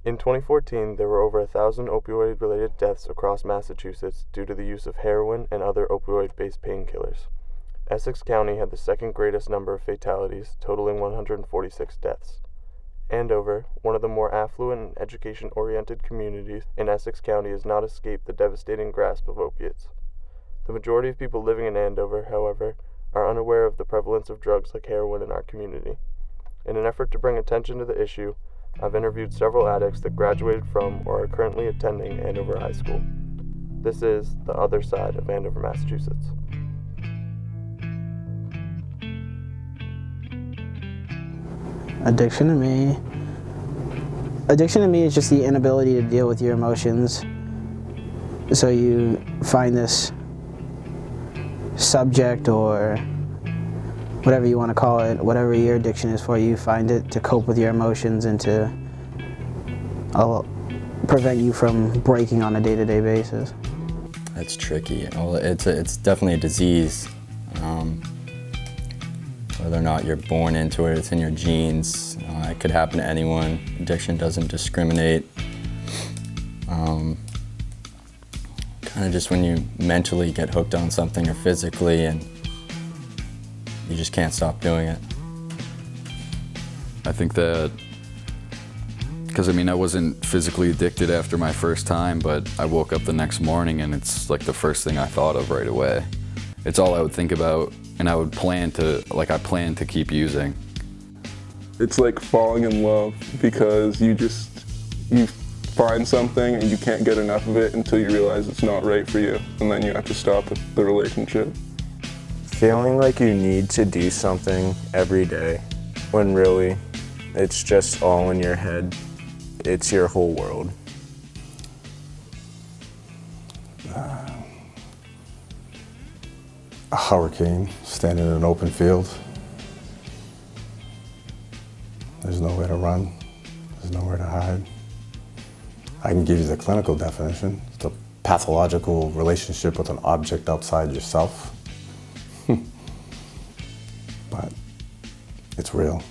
In 2014, there were over 1,000 opioid-related deaths across Massachusetts due to the use of heroin and other opioid-based painkillers. Essex County had the second greatest number of fatalities, totaling 146 deaths. Andover, one of the more affluent and education-oriented communities in Essex County, has not escaped the devastating grasp of opiates. The majority of people living in Andover, however, are unaware of the prevalence of drugs like heroin in our community. In an effort to bring attention to the issue, I've interviewed several addicts that graduated from or are currently attending Andover High School. This is The Other Side of Andover, Massachusetts. Addiction to me is just the inability to deal with your emotions. So you find this subject or whatever you want to call it, whatever your addiction is for, you find it to cope with your emotions and to prevent you from breaking on a day-to-day basis. It's tricky. It's definitely a disease. Whether or not you're born into it, it's in your genes. It could happen to anyone. Addiction doesn't discriminate. Kind of just when you mentally get hooked on something or physically and you just can't stop doing it. I think that, because I wasn't physically addicted after my first time, but I woke up the next morning and it's like the first thing I thought of right away. It's all I would think about, and I would plan to keep using. It's like falling in love because you find something and you can't get enough of it until you realize it's not right for you, and then you have to stop the relationship. Feeling like you need to do something every day when really it's just all in your head. It's your whole world. A hurricane, standing in an open field. There's nowhere to run, there's nowhere to hide. I can give you the clinical definition. It's a pathological relationship with an object outside yourself. But it's real.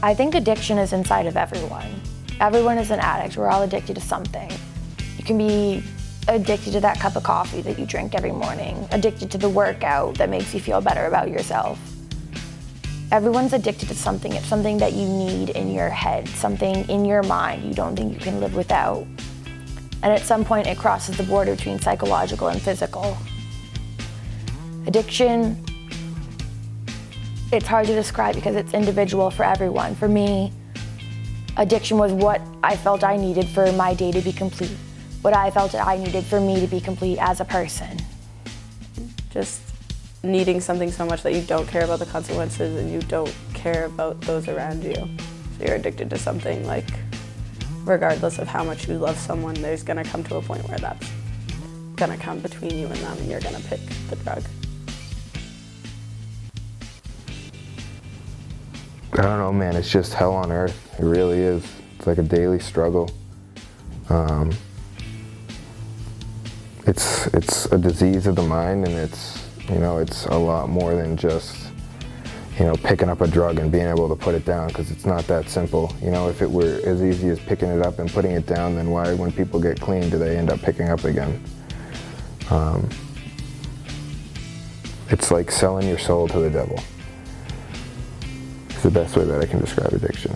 I think addiction is inside of everyone. Everyone is an addict. We're all addicted to something. You can be addicted to that cup of coffee that you drink every morning, addicted to the workout that makes you feel better about yourself. Everyone's addicted to something. It's something that you need in your head, something in your mind you don't think you can live without. And at some point it crosses the border between psychological and physical. Addiction, it's hard to describe because it's individual for everyone. For me, addiction was what I felt I needed for my day to be complete, what I felt I needed for me to be complete as a person. Just needing something so much that you don't care about the consequences and you don't care about those around you. So you're addicted to something, like, regardless of how much you love someone, there's gonna come to a point where that's gonna come between you and them and you're gonna pick the drug. I don't know, man, it's just hell on earth. It really is. It's like a daily struggle. It's a disease of the mind, and it's a lot more than just, picking up a drug and being able to put it down, because it's not that simple. If it were as easy as picking it up and putting it down, then why, when people get clean, do they end up picking up again? It's like selling your soul to the devil. It's the best way that I can describe addiction.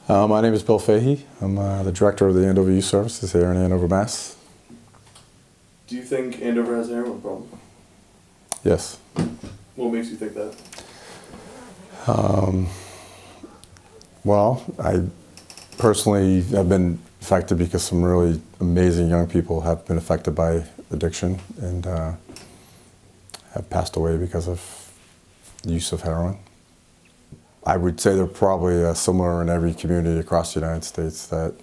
My name is Bill Fahey. I'm the director of the Andover Youth Services here in Andover, Mass. Do you think Andover has a heroin problem? Yes. What makes you think that? Well, I personally have been affected because some really amazing young people have been affected by addiction and have passed away because of the use of heroin. I would say they're probably similar in every community across the United States, that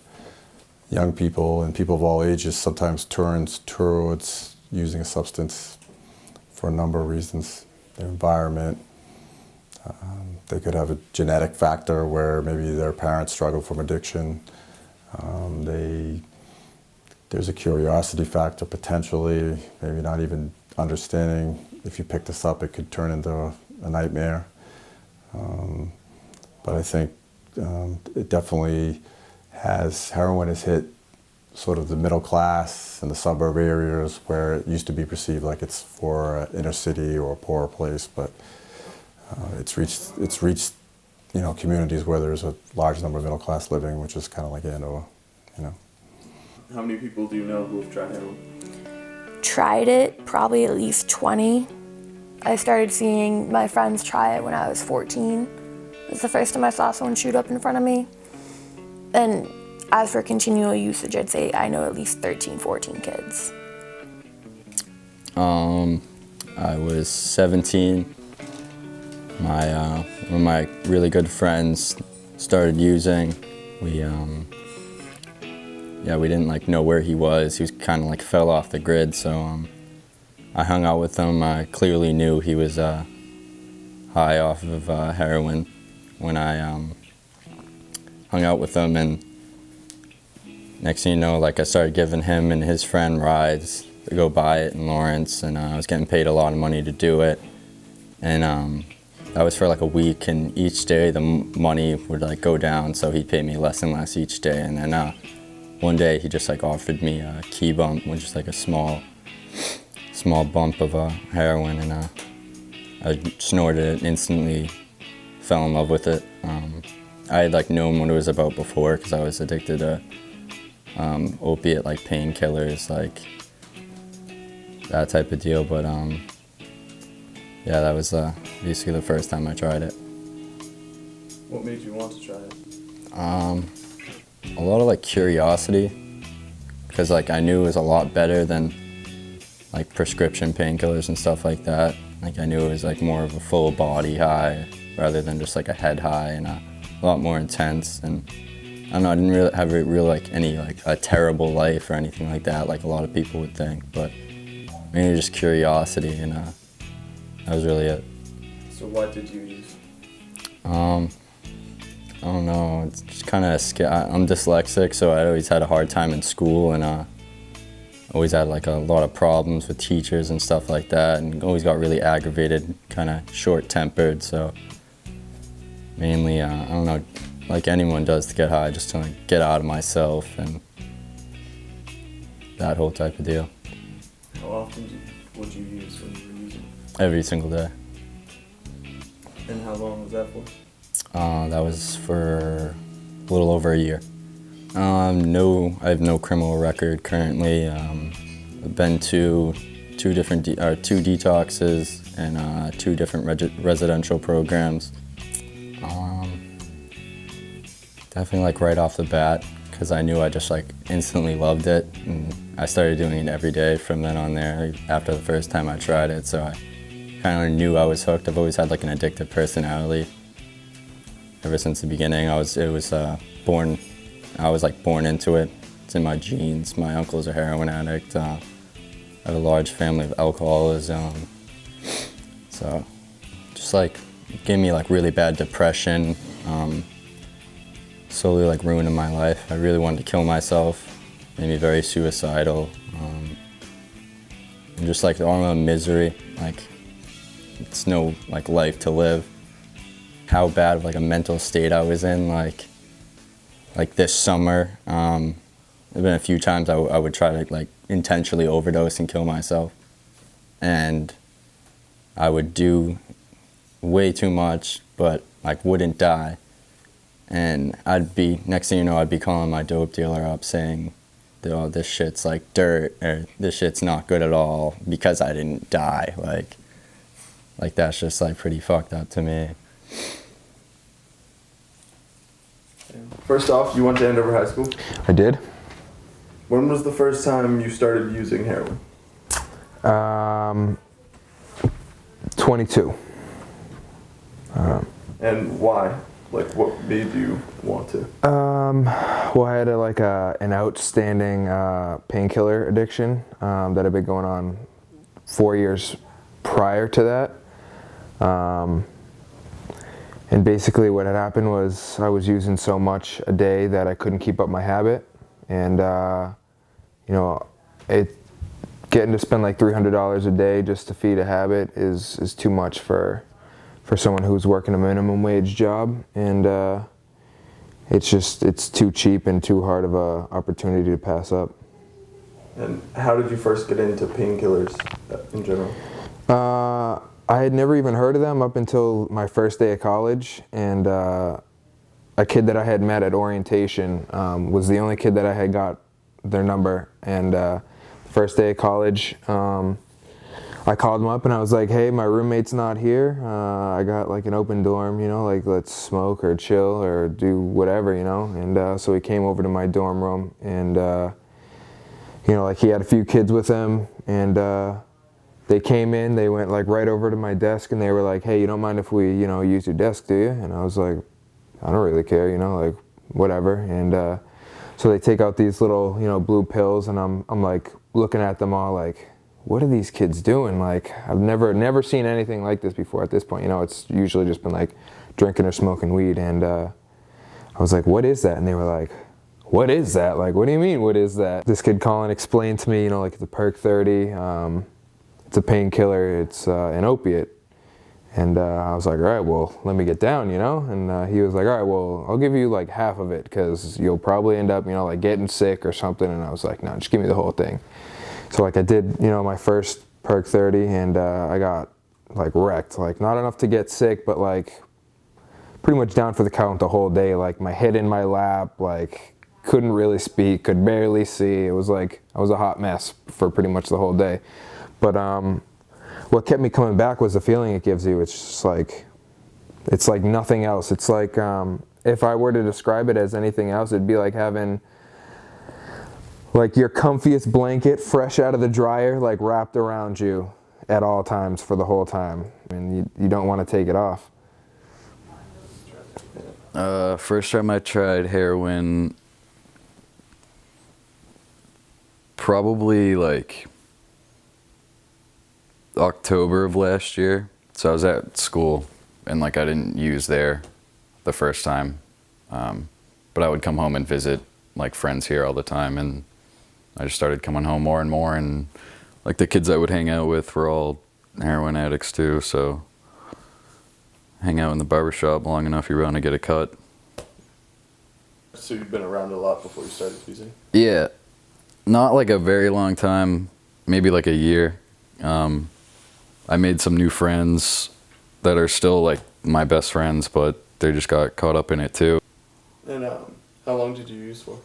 young people and people of all ages sometimes turns towards using a substance for a number of reasons. Their environment, they could have a genetic factor where maybe their parents struggle from addiction. There's a curiosity factor potentially, maybe not even understanding if you pick this up it could turn into a nightmare. but I think it definitely heroin has hit sort of the middle class and the suburb areas where it used to be perceived like it's for an inner city or a poorer place, but it's reached communities where there's a large number of middle class living, which is kind of like Andover, How many people do you know who have tried heroin? Tried it, probably at least 20. I started seeing my friends try it when I was 14. It was the first time I saw someone shoot up in front of me. And as for continual usage, I'd say I know at least 13, 14 kids. I was 17. One of my really good friends started using. We didn't know where he was. He was kind of fell off the grid, so I hung out with him. I clearly knew he was high off of heroin when I hung out with him, and next thing you know, I started giving him and his friend rides to go buy it in Lawrence, and I was getting paid a lot of money to do it. And that was for a week, and each day the money would go down, so he'd pay me less and less each day. And then one day he just offered me a key bump, which is a small bump of heroin, and I snorted it, instantly fell in love with it. I had known what it was about before because I was addicted to opiate painkillers, that type of deal, but yeah, that was basically the first time I tried it. What made you want to try it? A lot of curiosity, because I knew it was a lot better than prescription painkillers and stuff like that. I knew it was more of a full body high rather than just a head high, and a lot more intense. And I don't know, I didn't really have a terrible life or anything like that, a lot of people would think, but mainly just curiosity, and that was really it. So what did you use? I don't know, it's just kind of I'm dyslexic, so I always had a hard time in school, and always had a lot of problems with teachers and stuff like that, and always got really aggravated, kind of short-tempered, so mainly, I don't know, like anyone does to get high, just to get out of myself and that whole type of deal. How often would you use when you were using? Every single day. And how long was that for? That was for a little over a year. I have no criminal record currently. I've been to two detoxes and 2 different residential programs. Definitely right off the bat, because I knew I just instantly loved it, and I started doing it every day from then on there after the first time I tried it, so I kind of knew I was hooked. I've always had an addictive personality ever since the beginning. I was born into it. It's in my genes. My uncle's a heroin addict. I have a large family of alcoholism. So just gave me really bad depression. Slowly ruining my life. I really wanted to kill myself. Made me very suicidal. And just all the misery. It's no life to live. How bad of a mental state I was in. Like this summer, there've been a few times I would try to intentionally overdose and kill myself, and I would do way too much, but wouldn't die. And next thing you know, I'd be calling my dope dealer up saying, "Oh, this shit's dirt," or "This shit's not good at all," because I didn't die. That's just pretty fucked up to me. First off, you went to Andover High School? I did. When was the first time you started using heroin? 22. And why? What made you want to? Well, I had an outstanding painkiller addiction that had been going on 4 years prior to that. And basically what had happened was I was using so much a day that I couldn't keep up my habit. And, getting to spend $300 a day just to feed a habit is too much for for someone who's working a minimum wage job, and it's too cheap and too hard of a opportunity to pass up. And how did you first get into painkillers in general? I had never even heard of them up until my first day of college, and a kid that I had met at orientation was the only kid that I had got their number. And first day of college, I called him up and I was like, hey, my roommate's not here. I got like an open dorm, you know, like let's smoke or chill or do whatever, you know. And so he came over to my dorm room, and you know, like he had a few kids with him, and they came in, they went like right over to my desk and they were like, hey, you don't mind if we, you know, use your desk, do you? And I was like, I don't really care, you know, like whatever. And so they take out these little, you know, blue pills, and I'm like looking at them all like, what are these kids doing? Like, I've never seen anything like this before at this point. You know, it's usually just been like drinking or smoking weed. And I was like, what is that? And they were like, what is that? Like, what do you mean, what is that? This kid Colin explained to me, you know, like it's a Perk 30. It's a painkiller. It's an opiate. And I was like, all right, well, let me get down, you know? And he was like, all right, well, I'll give you like half of it because you'll probably end up, you know, like getting sick or something. And I was like, no, just give me the whole thing. So like I did, you know, my first Perk 30, and I got like wrecked. Like not enough to get sick, but like pretty much down for the count the whole day. Like my head in my lap, like couldn't really speak, could barely see. It was like, I was a hot mess for pretty much the whole day. But what kept me coming back was the feeling it gives you. It's just like, it's like nothing else. It's like, if I were to describe it as anything else, it'd be like having like your comfiest blanket fresh out of the dryer, like wrapped around you at all times for the whole time. And you don't want to take it off. First time I tried heroin, probably like October of last year. So I was at school and like I didn't use there the first time. But I would come home and visit like friends here all the time, and I just started coming home more and more, and like the kids I would hang out with were all heroin addicts too, so hang out in the barbershop long enough, you're bound to get a cut. So you've been around a lot before you started using? Yeah, not like a very long time, maybe like a year. I made some new friends that are still like my best friends, but they just got caught up in it too. And how long did you use for?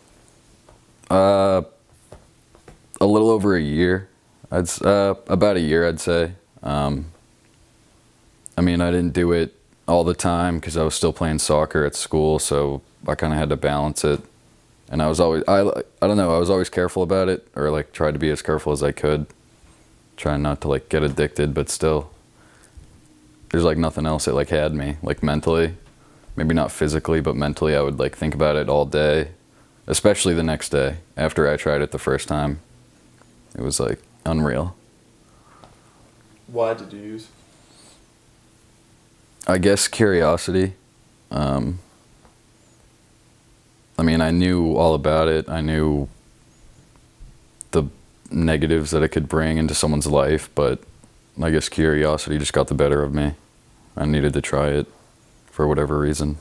A little over a year. About a year, I'd say. I mean, I didn't do it all the time because I was still playing soccer at school, so I kind of had to balance it. And I was always, I don't know, I was always careful about it, or like tried to be as careful as I could, trying not to like get addicted, but still, there's like nothing else that like had me, like mentally, maybe not physically, but mentally I would like think about it all day, especially the next day after I tried it the first time. It was like unreal. Why did you use? I guess curiosity. I mean, I knew all about it. I knew the negatives that it could bring into someone's life, but I guess curiosity just got the better of me. I needed to try it for whatever reason.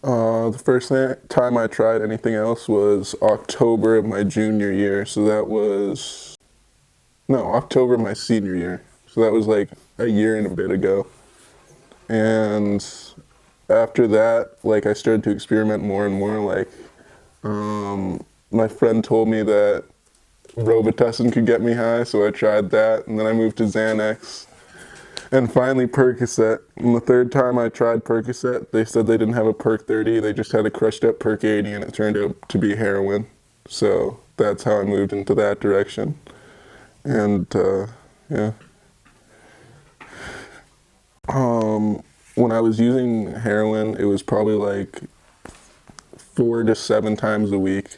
The first time I tried anything else was October of my junior year, so that was, no, October of my senior year. So that was like a year and a bit ago. And after that, like I started to experiment more and more. Like, my friend told me that Robitussin could get me high, so I tried that, and then I moved to Xanax. And finally Percocet. And the third time I tried Percocet, they said they didn't have a Perk 30, they just had a crushed up Perk 80, and it turned out to be heroin. So that's how I moved into that direction. And yeah. When I was using heroin, it was probably like 4 to 7 times a week.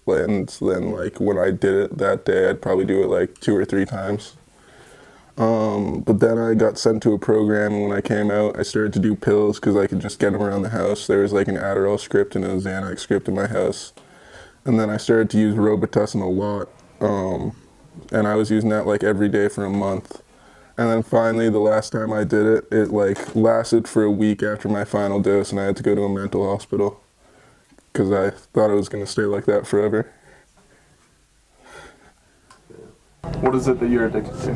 And then like when I did it that day, I'd probably do it like 2 or 3 times. But then I got sent to a program, and when I came out, I started to do pills because I could just get them around the house. There was like an Adderall script and a Xanax script in my house. And then I started to use Robitussin a lot. And I was using that like every day for a month. And then finally, the last time I did it, it like lasted for a week after my final dose, and I had to go to a mental hospital because I thought it was going to stay like that forever. What is it that you're addicted to?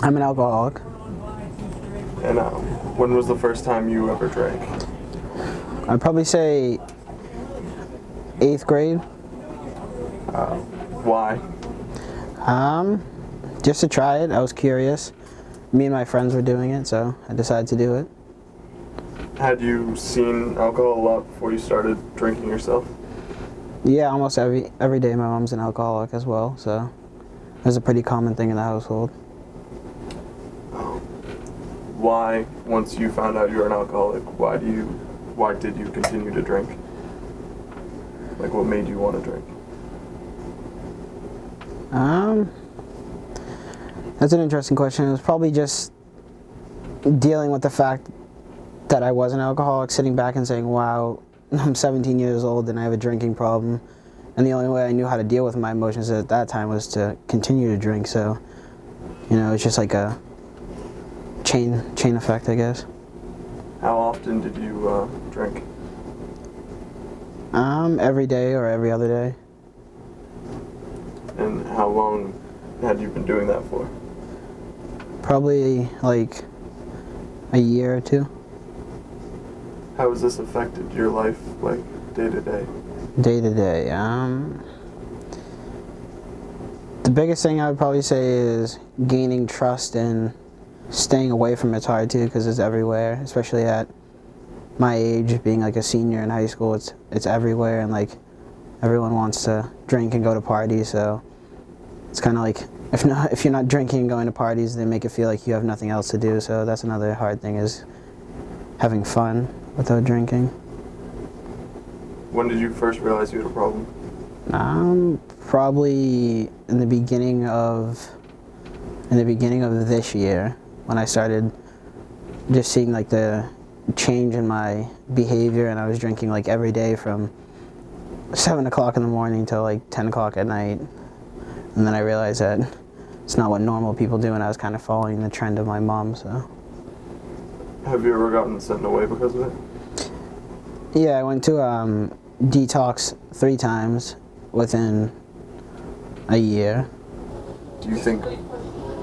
I'm an alcoholic. And when was the first time you ever drank? I'd probably say 8th grade. Why? Just to try it. I was curious. Me and my friends were doing it, so I decided to do it. Had you seen alcohol a lot before you started drinking yourself? Yeah, almost every day my mom's an alcoholic as well, so it was a pretty common thing in the household. Why, once you found out you were an alcoholic, why did you continue to drink? Like, what made you want to drink? That's an interesting question. It was probably just dealing with the fact that I was an alcoholic, sitting back and saying, wow, I'm 17 years old and I have a drinking problem. And the only way I knew how to deal with my emotions at that time was to continue to drink. So, it's just like a chain effect, I guess. How often did you drink? Every day or every other day. And how long had you been doing that for? Probably like a year or two. How has this affected your life, like, day to day? Day to day. The biggest thing I would probably say is gaining trust and staying away from it's hard too, because it's everywhere, especially at my age, being like a senior in high school. It's everywhere, and like everyone wants to drink and go to parties, so it's kind of like if you're not drinking and going to parties, they make it feel like you have nothing else to do. So that's another hard thing, is having fun without drinking. When did you first realize you had a problem? Probably in the beginning of this year, when I started just seeing like the change in my behavior, and I was drinking like every day from 7 o'clock in the morning till like 10 o'clock at night. And then I realized that it's not what normal people do, and I was kind of following the trend of my mom, so. Have you ever gotten sent away because of it? Yeah, I went to detox 3 times within a year. Do you think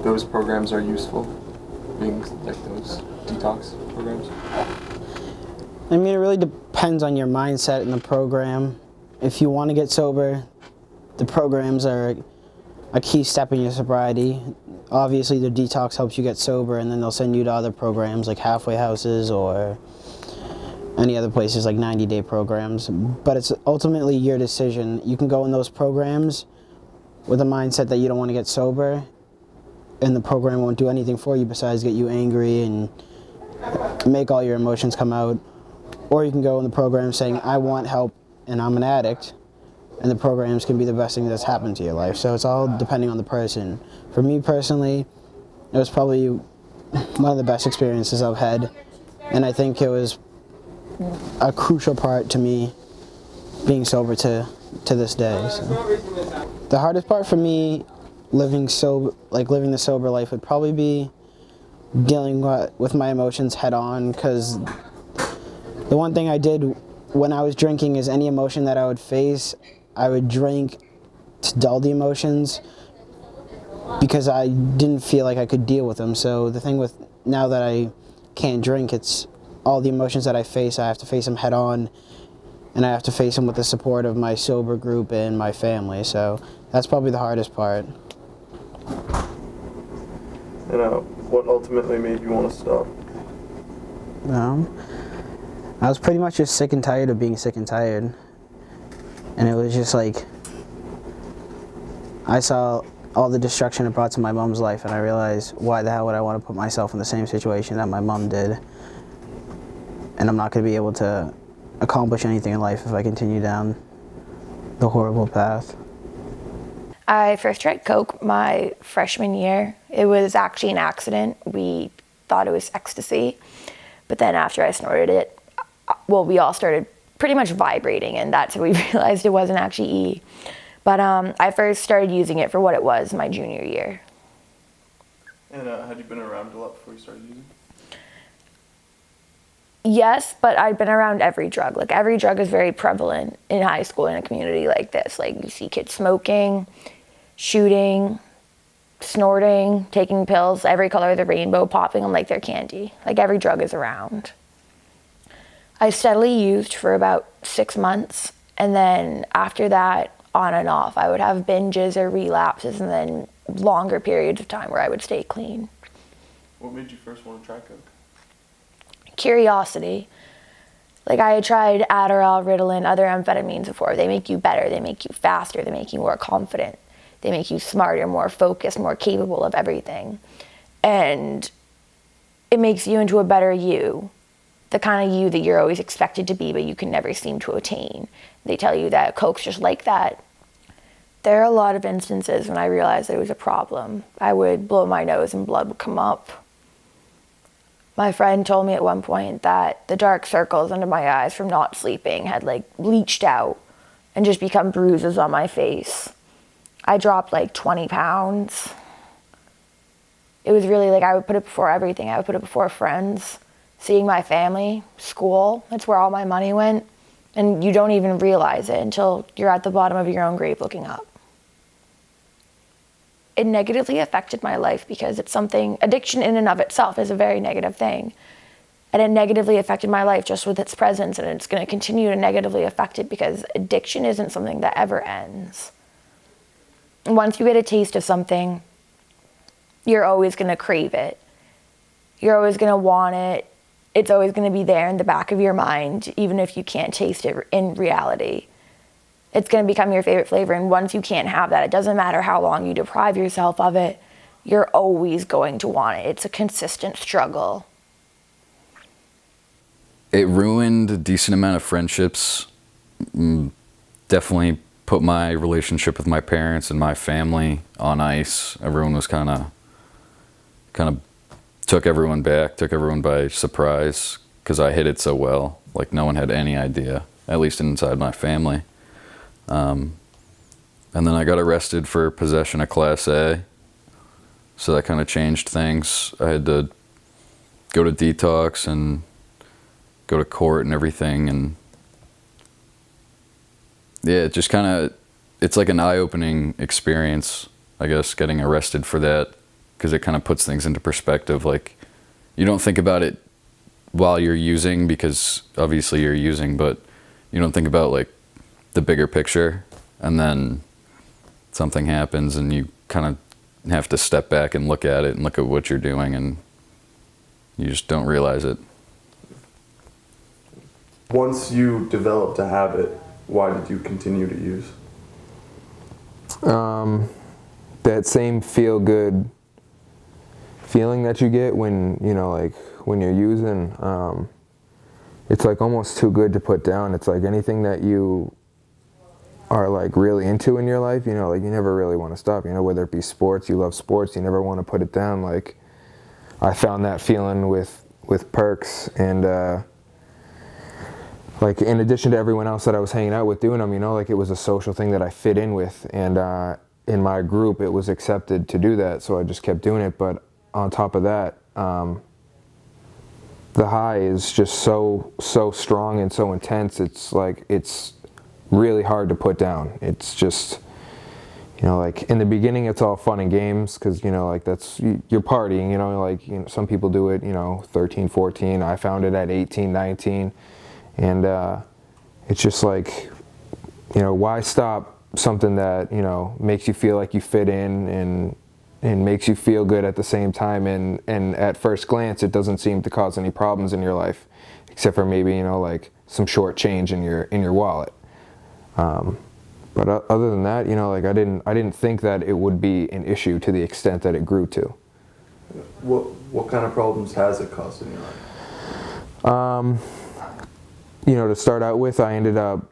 those programs are useful, being like those detox programs? I mean, it really depends on your mindset in the program. If you want to get sober, the programs are a key step in your sobriety. Obviously, the detox helps you get sober, and then they'll send you to other programs like halfway houses or any other places like 90-day programs. But it's ultimately your decision. You can go in those programs with a mindset that you don't want to get sober, and the program won't do anything for you besides get you angry and make all your emotions come out. Or you can go in the program saying, I want help and I'm an addict, and the programs can be the best thing that's happened to your life. So it's all depending on the person. For me personally, it was probably one of the best experiences I've had, and I think it was a crucial part to me being sober to this day. So. The hardest part for me living the sober life would probably be dealing with my emotions head on, because the one thing I did when I was drinking is any emotion that I would face, I would drink to dull the emotions because I didn't feel like I could deal with them. So the thing with now that I can't drink, it's all the emotions that I face, I have to face them head on, and I have to face them with the support of my sober group and my family. So that's probably the hardest part. And what ultimately made you want to stop? I was pretty much just sick and tired of being sick and tired. And it was just like, I saw all the destruction it brought to my mom's life, and I realized, why the hell would I want to put myself in the same situation that my mom did? And I'm not going to be able to accomplish anything in life if I continue down the horrible path. I first tried Coke my freshman year. It was actually an accident. We thought it was ecstasy. But then after I snorted it, we all started pretty much vibrating, and that's when we realized it wasn't actually E. But I first started using it for what it was my junior year. And had you been around a lot before you started using? Yes, but I've been around every drug. Like, every drug is very prevalent in high school in a community like this. Like, you see kids smoking, shooting, snorting, taking pills, every color of the rainbow, popping them like they're candy. Like, every drug is around. I steadily used for about 6 months, and then after that, on and off. I would have binges or relapses, and then longer periods of time where I would stay clean. What made you first want to try coke? Curiosity. Like, I had tried Adderall, Ritalin, other amphetamines before. They make you better, they make you faster, they make you more confident. They make you smarter, more focused, more capable of everything. And it makes you into a better you. The kind of you that you're always expected to be, but you can never seem to attain. They tell you that coke's just like that. There are a lot of instances when I realized that it was a problem. I would blow my nose and blood would come up. My friend told me at one point that the dark circles under my eyes from not sleeping had like bleached out and just become bruises on my face. I dropped like 20 pounds. It was really like, I would put it before everything. I would put it before friends, seeing my family, school. That's where all my money went. And you don't even realize it until you're at the bottom of your own grave looking up. It negatively affected my life because it's something, addiction in and of itself is a very negative thing. And it negatively affected my life just with its presence, and it's going to continue to negatively affect it because addiction isn't something that ever ends. Once you get a taste of something, you're always going to crave it. You're always going to want it. It's always going to be there in the back of your mind, even if you can't taste it in reality. It's going to become your favorite flavor, and once you can't have that, it doesn't matter how long you deprive yourself of it, you're always going to want it. It's a consistent struggle. It ruined a decent amount of friendships. Definitely put my relationship with my parents and my family on ice. Everyone was kind of took everyone back, took everyone by surprise because I hid it so well. Like, no one had any idea, at least inside my family. And then I got arrested for possession of Class A, so that kind of changed things. I had to go to detox and go to court and everything, and yeah, it just kind of, it's like an eye-opening experience, I guess, getting arrested for that, because it kind of puts things into perspective. Like, you don't think about it while you're using, because obviously you're using, but you don't think about like the bigger picture, and then something happens and you kind of have to step back and look at it and look at what you're doing, and you just don't realize it. Once you developed a habit, why did you continue to use? That same feel-good feeling that you get when, you know, like when you're using, it's like almost too good to put down. It's like anything that you are like really into in your life, you know, like you never really want to stop, you know, whether it be sports, you love sports, you never want to put it down. Like, I found that feeling with perks, and like, in addition to everyone else that I was hanging out with doing them, you know, like it was a social thing that I fit in with, and in my group it was accepted to do that, so I just kept doing it. But on top of that, the high is just so strong and so intense. It's like, it's really hard to put down. It's just, you know, like in the beginning it's all fun and games because, you know, like that's, you're partying, you know, like, you know, some people do it, you know, 13, 14. I found it at 18, 19. And it's just like, you know, why stop something that, you know, makes you feel like you fit in and makes you feel good at the same time, and at first glance it doesn't seem to cause any problems in your life, except for maybe, you know, like some short change in your wallet. But other than that, you know, like I didn't think that it would be an issue to the extent that it grew to. What kind of problems has it caused in your life? You know, to start out with, I ended up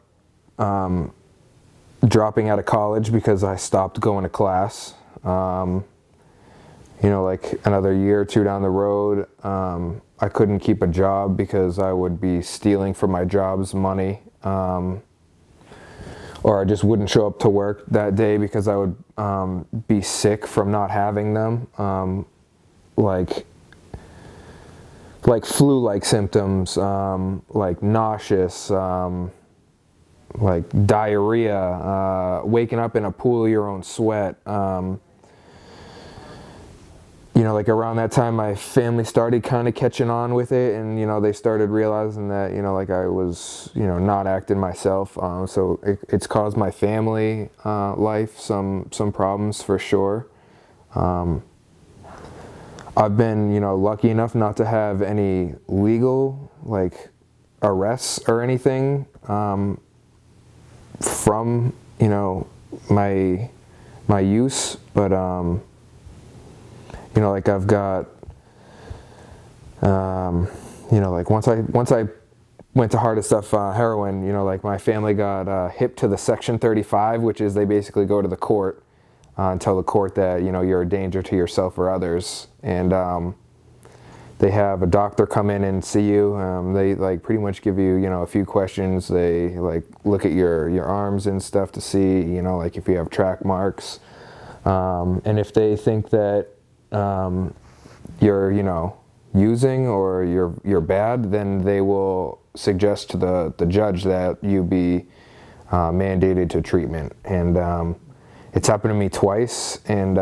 dropping out of college because I stopped going to class. You know, like another year or two down the road, I couldn't keep a job because I would be stealing from my job's money. Or I just wouldn't show up to work that day because I would be sick from not having them. like flu-like symptoms, like nauseous, like diarrhea, waking up in a pool of your own sweat. You know, like around that time, my family started kind of catching on with it, and you know, they started realizing that, you know, like I was, you know, not acting myself. So it's caused my family life some problems for sure. I've been, you know, lucky enough not to have any legal like arrests or anything from, you know, my use, but you know, like I've got, you know, like once I went to hardest stuff heroin, you know, like my family got hip to the Section 35, which is they basically go to the court and tell the court that, you know, you're a danger to yourself or others, and they have a doctor come in and see you. They like pretty much give you, you know, a few questions. They like look at your arms and stuff to see, you know, like if you have track marks, and if they think that you're, you know, using or you're bad, then they will suggest to the judge that you be mandated to treatment. And it's happened to me twice, and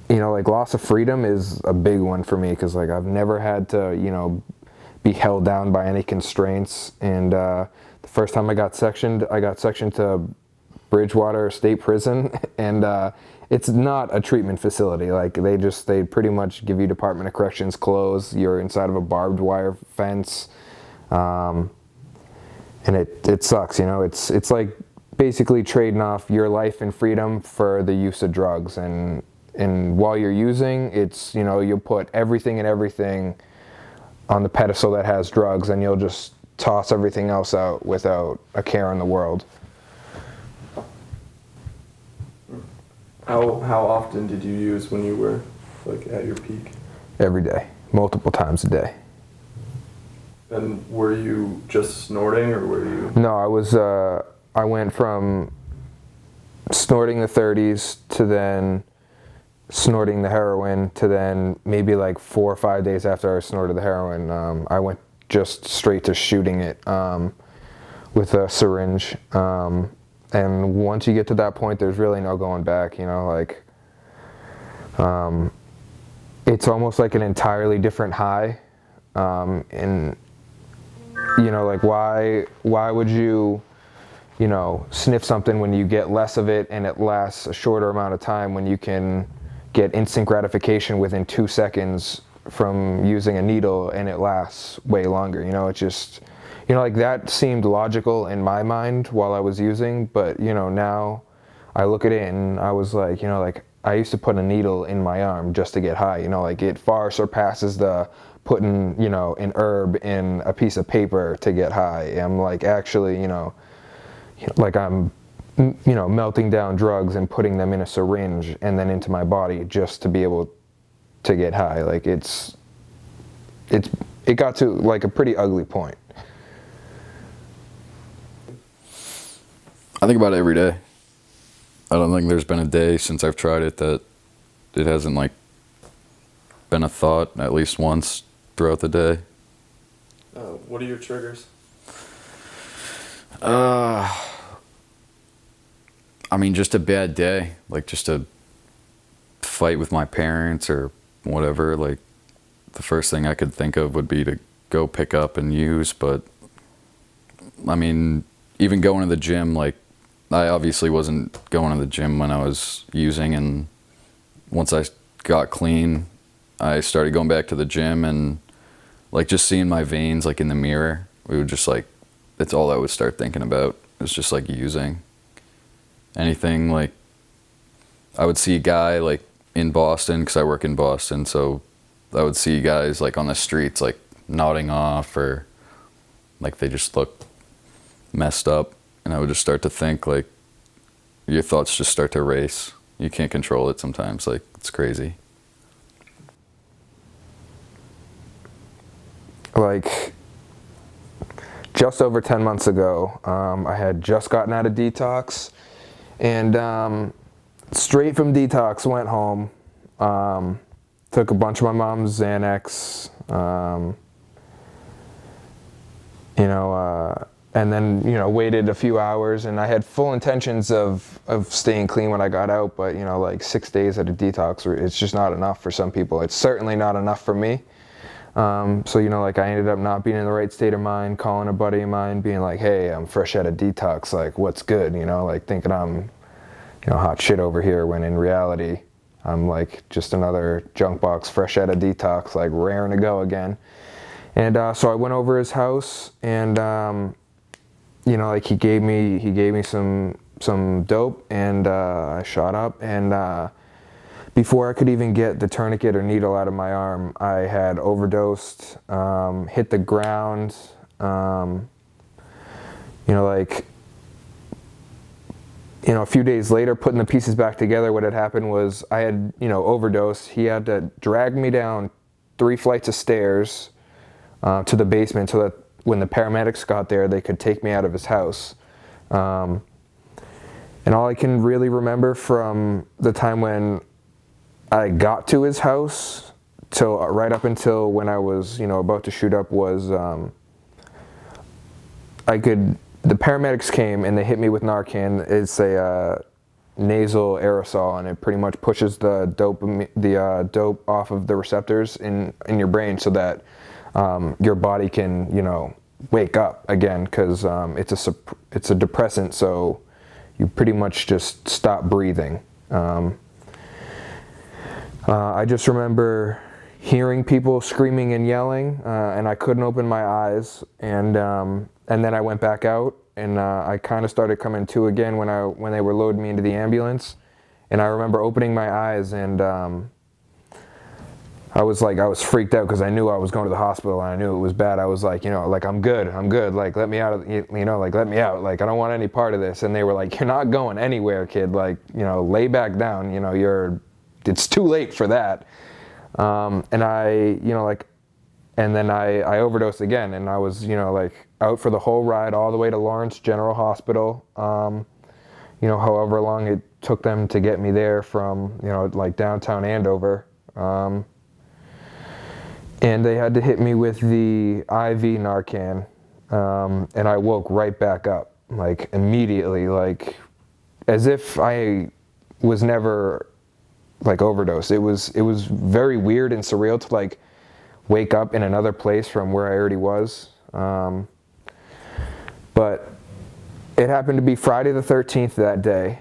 you know, like loss of freedom is a big one for me, because like I've never had to, you know, be held down by any constraints. And the first time I got sectioned to Bridgewater State Prison, and it's not a treatment facility. Like they pretty much give you Department of Corrections clothes. You're inside of a barbed wire fence, and it sucks. You know, it's like basically trading off your life and freedom for the use of drugs. And while you're using, it's, you know, you'll put everything on the pedestal that has drugs, and you'll just toss everything else out without a care in the world. How often did you use when you were like at your peak? Every day, multiple times a day. And were you just snorting, or were you? No, I went from snorting the 30s to then snorting the heroin to then maybe like 4 or 5 days after I snorted the heroin, I went just straight to shooting it with a syringe. And once you get to that point, there's really no going back, you know, like, it's almost like an entirely different high. And, you know, like why would you, you know, sniff something when you get less of it and it lasts a shorter amount of time, when you can get instant gratification within 2 seconds from using a needle and it lasts way longer, you know? It just, you know, like that seemed logical in my mind while I was using, but, you know, now I look at it and I was like, you know, like I used to put a needle in my arm just to get high, you know, like it far surpasses the putting, you know, an herb in a piece of paper to get high. I'm like actually, you know, like I'm, you know, melting down drugs and putting them in a syringe and then into my body just to be able to get high. Like it got to like a pretty ugly point. I think about it every day. I don't think there's been a day since I've tried it that it hasn't like been a thought at least once throughout the day. What are your triggers? I mean, just a bad day, like just a fight with my parents or whatever. Like the first thing I could think of would be to go pick up and use. But I mean, even going to the gym, like I obviously wasn't going to the gym when I was using, and once I got clean, I started going back to the gym, and like just seeing my veins like in the mirror, we would just like, it's all I would start thinking about. It was just like using anything. Like I would see a guy like in Boston, because I work in Boston, so I would see guys like on the streets like nodding off, or like they just look messed up, and I would just start to think, like your thoughts just start to race. You can't control it sometimes, like it's crazy. Like just over 10 months ago, I had just gotten out of detox, and straight from detox went home took a bunch of my mom's Xanax, and then, waited a few hours, and I had full intentions of staying clean when I got out, but, like 6 days at a detox, it's just not enough for some people. It's certainly not enough for me. So, like I ended up not being in the right state of mind, calling a buddy of mine, being like, hey, I'm fresh out of detox, like, what's good, like thinking I'm, hot shit over here, when in reality, I'm like just another junk box fresh out of detox, like raring to go again. And so I went over his house, and like he gave me some dope, and I shot up, and before I could even get the tourniquet or needle out of my arm, I had overdosed, hit the ground, a few days later, putting the pieces back together, what had happened was I had, overdosed. He had to drag me down 3 flights of stairs to the basement so that when the paramedics got there, they could take me out of his house. And all I can really remember from the time when I got to his house till right up until when I was, about to shoot up was the paramedics came and they hit me with Narcan. It's a nasal aerosol, and it pretty much pushes the dope off of the receptors in your brain so that your body can, wake up again, because it's a depressant, so you pretty much just stop breathing. I just remember hearing people screaming and yelling, and I couldn't open my eyes, and then I went back out, and I kind of started coming to again when they were loading me into the ambulance, and I remember opening my eyes, and I was freaked out because I knew I was going to the hospital, and I knew it was bad. I was like, I'm good, like, let me out, let me out, like, I don't want any part of this. And they were like, you're not going anywhere, kid, like, lay back down, it's too late for that. And I, and then I overdosed again, and I was, out for the whole ride all the way to Lawrence General Hospital. However long it took them to get me there from, downtown Andover. And they had to hit me with the IV Narcan, and I woke right back up, like immediately, like as if I was never overdosed. It was very weird and surreal to wake up in another place from where I already was. But it happened to be Friday the 13th that day,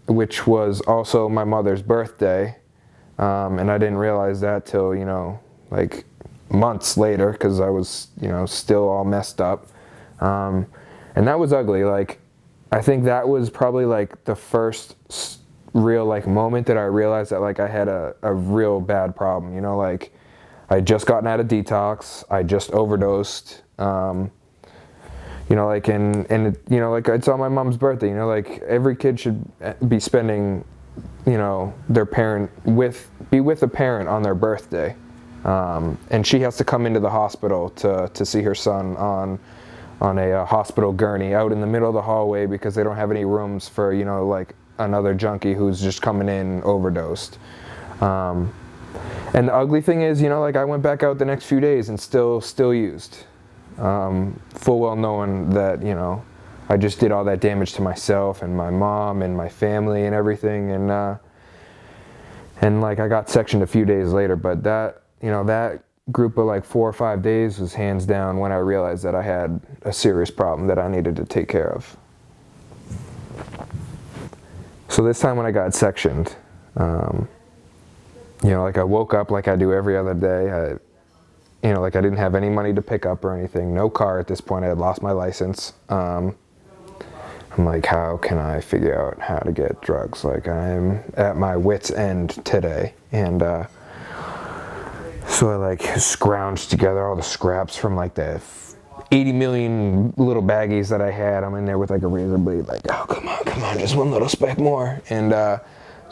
which was also my mother's birthday. And I didn't realize that till, months later, because I was, still all messed up. And that was ugly. I think that was probably the first real moment that I realized that I had a real bad problem. I had just gotten out of detox. I just overdosed. And it's on my mom's birthday. Every kid should be spending their parent be with a parent on their birthday, and she has to come into the hospital to see her son on a hospital gurney out in the middle of the hallway because they don't have any rooms for another junkie who's just coming in overdosed. And the ugly thing is, I went back out the next few days and still used, full well knowing that I just did all that damage to myself and my mom and my family and everything, and I got sectioned a few days later, but that group of 4 or 5 days was hands down when I realized that I had a serious problem that I needed to take care of. So this time when I got sectioned, I woke up like I do every other day. I didn't have any money to pick up or anything, no car at this point. I had lost my license. I'm like, how can I figure out how to get drugs? I'm at my wit's end today. And so I scrounged together all the scraps from the 80 million little baggies that I had. I'm in there with a razor blade, oh, come on, just one little speck more. And so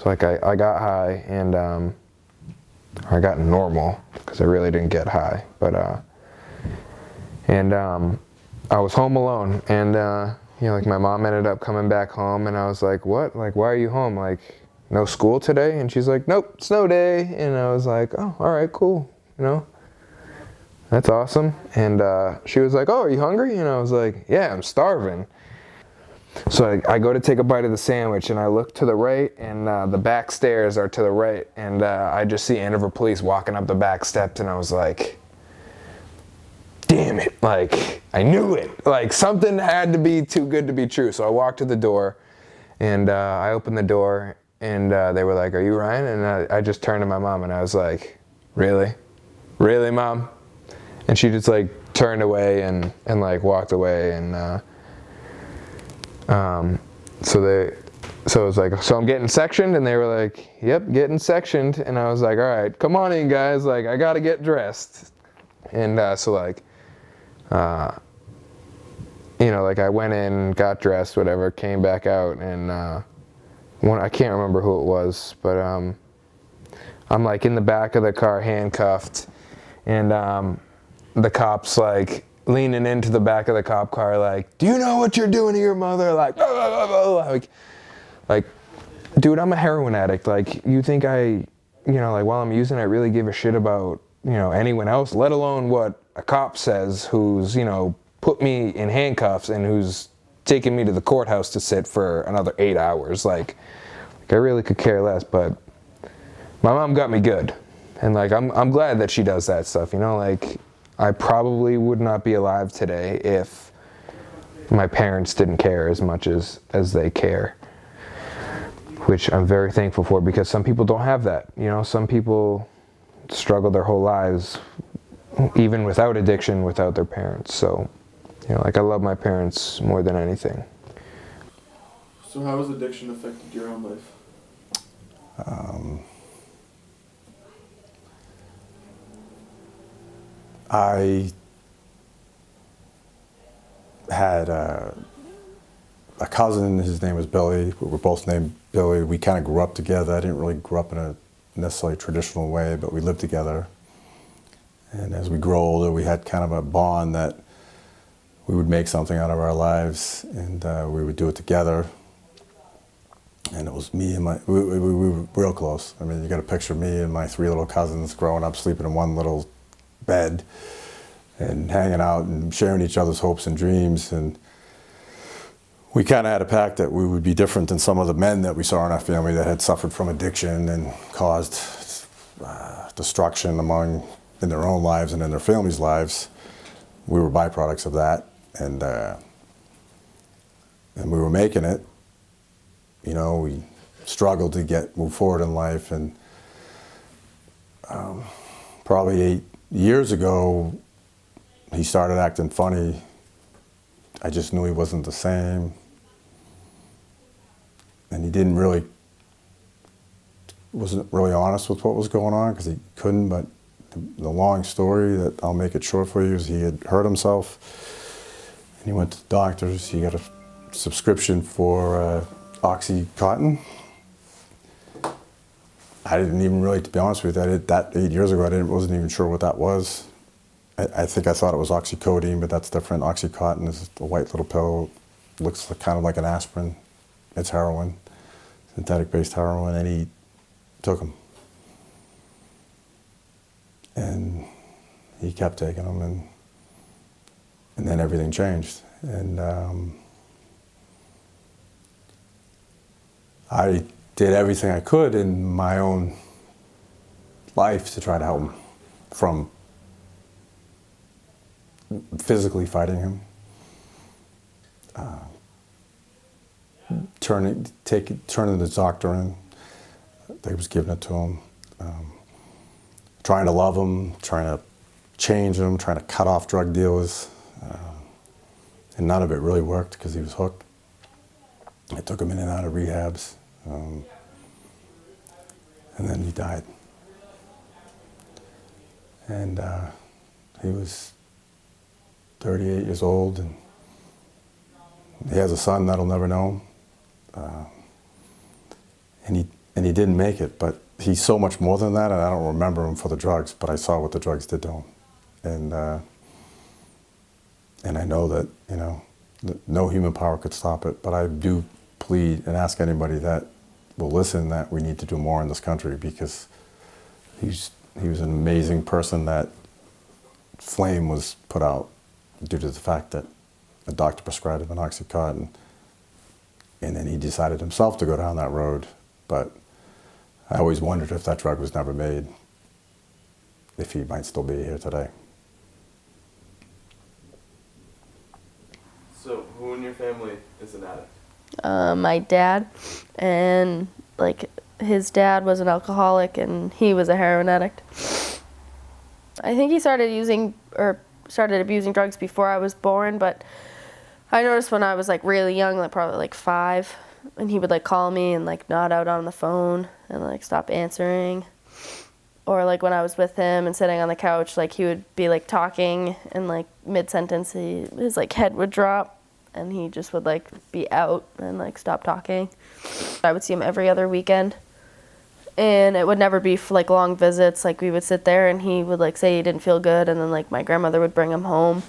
I got high, and I got normal because I really didn't get high. But I was home alone, and my mom ended up coming back home, and I was like, what? Why are you home? no school today? And she's like, nope, snow day. And I was like, oh, all right, cool, you know, that's awesome. And she was like, oh, are you hungry? And I was like, yeah, I'm starving. So I go to take a bite of the sandwich, and I look to the right, and the back stairs are to the right, and I just see Andover police walking up the back steps, and I was like, damn it, like, I knew it. Like, something had to be too good to be true. So I walked to the door, and I opened the door, and they were like, are you Ryan? And I just turned to my mom, and I was like, really? Really, Mom? And she just, like, turned away and like, walked away, and so it was like, so I'm getting sectioned, and they were like, yep, getting sectioned. And I was like, all right, come on in, guys, like, I gotta get dressed. And so like, you know, like, I went in, got dressed, whatever, came back out, and I can't remember who it was, but I'm like in the back of the car, handcuffed, and the cops like leaning into the back of the cop car, like, do you know what you're doing to your mother? Like, blah, blah, blah, blah. Like, dude, I'm a heroin addict. Like, you think you know, like, while I'm using, I really give a shit about, you know, anyone else, let alone what a cop says who's, you know, put me in handcuffs and who's taking me to the courthouse to sit for another 8 hours. Like I really could care less, but my mom got me good. And like, I'm glad that she does that stuff, you know, like, I probably would not be alive today if my parents didn't care as much as they care, which I'm very thankful for, because some people don't have that. You know, some people struggle their whole lives, even without addiction, without their parents. So, you know, like, I love my parents more than anything. So how has addiction affected your own life? I had a cousin, his name was Billy. We were both named Billy. We kind of grew up together. I didn't really grow up in a necessarily traditional way, but we lived together. And as we grew older, we had kind of a bond that we would make something out of our lives, and we would do it together. And it was me and we were real close. I mean, you got to picture me and my 3 little cousins growing up, sleeping in one little bed and hanging out and sharing each other's hopes and dreams. And we kind of had a pact that we would be different than some of the men that we saw in our family that had suffered from addiction and caused destruction in their own lives and in their families' lives. We were byproducts of that, and we were making it. You know, we struggled to move forward in life, and probably 8 years ago, he started acting funny. I just knew he wasn't the same. And he wasn't really honest with what was going on, because he couldn't. But the long story, that I'll make it short for you, is he had hurt himself, and he went to the doctors. He got a subscription for OxyContin. I didn't even really, to be honest with you, that 8 years ago, wasn't even sure what that was. I think I thought it was oxycodone, but that's different. OxyContin is a white little pill, looks kind of like an aspirin. It's heroin, synthetic-based heroin, and he took them. And he kept taking them, and then everything changed. And I did everything I could in my own life to try to help him, from physically fighting him, turning the doctor in. They was giving it to him, trying to love him, trying to change him, trying to cut off drug dealers, and none of it really worked because he was hooked. I took him in and out of rehabs, and then he died. And he was 38 years old, and he has a son that'll never know him. And he didn't make it, but he's so much more than that, and I don't remember him for the drugs, but I saw what the drugs did to him. And I know that, that no human power could stop it, but I do plead and ask anybody that will listen that we need to do more in this country, because he was an amazing person. That flame was put out due to the fact that a doctor prescribed him an Oxycontin, and then he decided himself to go down that road. But I always wondered, if that drug was never made, if he might still be here today. So, who in your family is an addict? My dad, and like his dad was an alcoholic and he was a heroin addict. I think he started abusing drugs before I was born, but I noticed when I was like really young, like probably like 5, and he would like call me and like nod out on the phone and like stop answering. Or like when I was with him and sitting on the couch, like he would be like talking and like mid-sentence his like head would drop and he just would like be out and like stop talking. I would see him every other weekend, and it would never be for like long visits. Like we would sit there and he would like say he didn't feel good, and then like my grandmother would bring him home,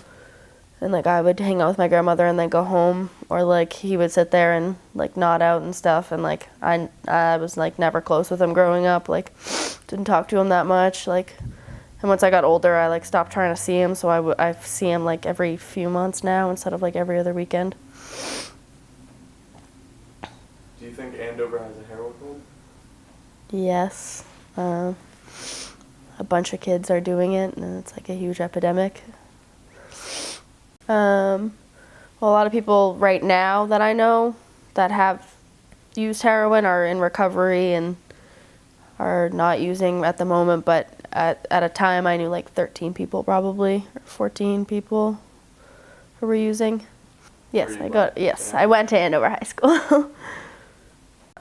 and like I would hang out with my grandmother and then go home. Or like he would sit there and like nod out and stuff, and like I was like never close with him growing up, like didn't talk to him that much, like. And once I got older, I like stopped trying to see him, so I see him like every few months now instead of like every other weekend. Do you think Andover has a heroin problem? Yes. A bunch of kids are doing it, and it's like a huge epidemic. Well, a lot of people right now that I know that have used heroin are in recovery and are not using at the moment, but at a time I knew like 13 people probably, or 14 people who were using. Yes, I went to Andover High School.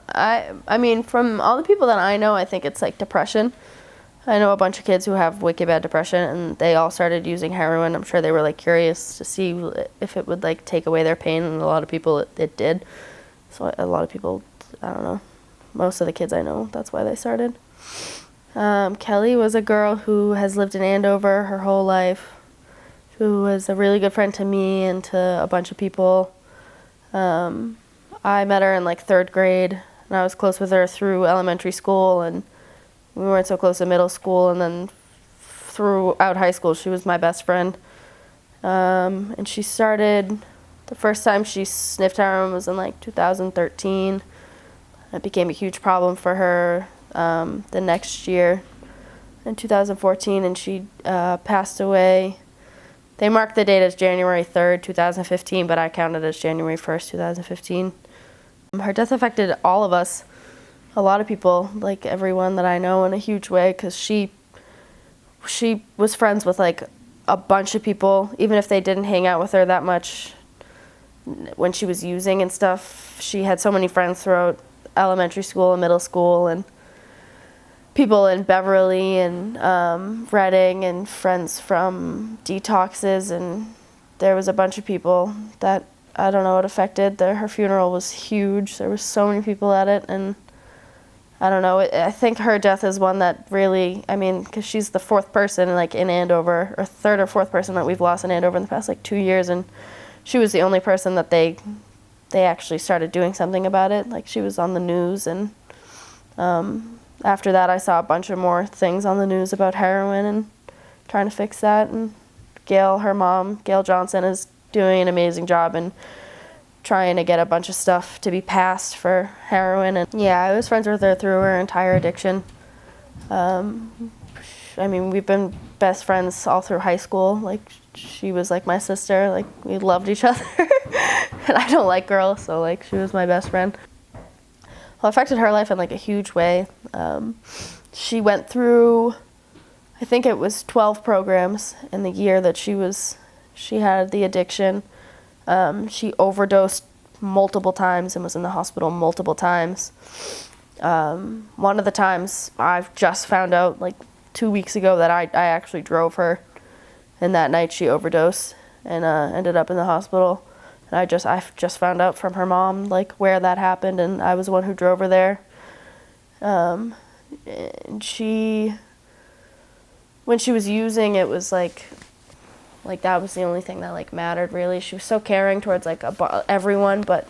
I mean, from all the people that I know, I think it's like depression. I know a bunch of kids who have wicked bad depression, and they all started using heroin. I'm sure they were like curious to see if it would like take away their pain, and a lot of people it did. So a lot of people, I don't know, most of the kids I know, that's why they started. Kelly was a girl who has lived in Andover her whole life, who was a really good friend to me and to a bunch of people. I met her in like 3rd grade, and I was close with her through elementary school, and we weren't so close in middle school, and then throughout high school she was my best friend. And she started, the first time she sniffed heroin was in like 2013. It became a huge problem for her the next year in 2014, and she passed away. They marked the date as January 3rd, 2015, but I counted as January 1st, 2015. Her death affected all of us, a lot of people, like everyone that I know, in a huge way, because she was friends with like a bunch of people, even if they didn't hang out with her that much when she was using and stuff. She had so many friends throughout elementary school and middle school, and people in Beverly and Reading, and friends from detoxes, and there was a bunch of people that, I don't know, it affected. Her funeral was huge. There were so many people at it, and I don't know, I think her death is one that really, I mean, because she's the 4th person like in Andover, or 3rd or 4th person that we've lost in Andover in the past like 2 years, and she was the only person that they actually started doing something about it. Like she was on the news, and after that I saw a bunch of more things on the news about heroin and trying to fix that. And Gail, her mom, Gail Johnson, is doing an amazing job in trying to get a bunch of stuff to be passed for heroin. And yeah, I was friends with her through her entire addiction. I mean, we've been best friends all through high school. Like she was like my sister, like we loved each other. And I don't like girls, so like she was my best friend. Well, it affected her life in like a huge way. She went through, I think it was 12 programs in the year that she had the addiction. She overdosed multiple times and was in the hospital multiple times. One of the times I've just found out like 2 weeks ago that I actually drove her, and that night she overdosed and ended up in the hospital. And I just found out from her mom like where that happened, and I was the one who drove her there. And when she was using, it was like that was the only thing that like mattered really. She was so caring towards like everyone, but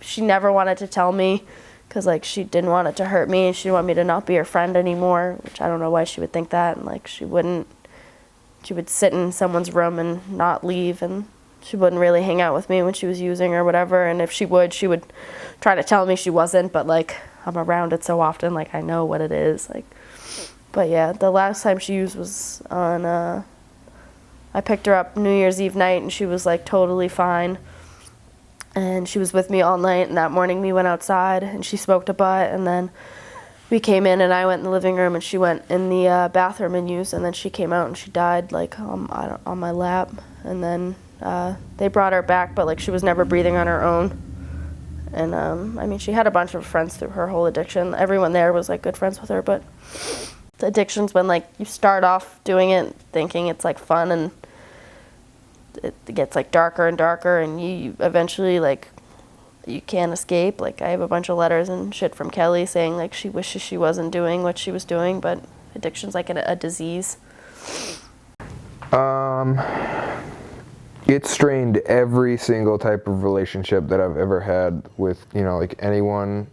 she never wanted to tell me because like she didn't want it to hurt me. She didn't want me to not be her friend anymore, which I don't know why she would think that. And like she would sit in someone's room and not leave, and she wouldn't really hang out with me when she was using or whatever. And if she would try to tell me she wasn't, but like I'm around it so often, like I know what it is. Like, but yeah, the last time she used was on, I picked her up New Year's Eve night, and she was like totally fine. And she was with me all night, and that morning we went outside and she smoked a butt, and then we came in and I went in the living room and she went in the bathroom and used, and then she came out and she died like on my lap. And then they brought her back, but like she was never breathing on her own. And I mean, she had a bunch of friends through her whole addiction. Everyone there was like good friends with her, but the addiction's when like you start off doing it thinking it's like fun, and it gets like darker and darker, and you eventually like you can't escape. Like I have a bunch of letters and shit from Kelly saying like she wishes she wasn't doing what she was doing, but addiction's like a disease. It strained every single type of relationship that I've ever had with, you know, like anyone,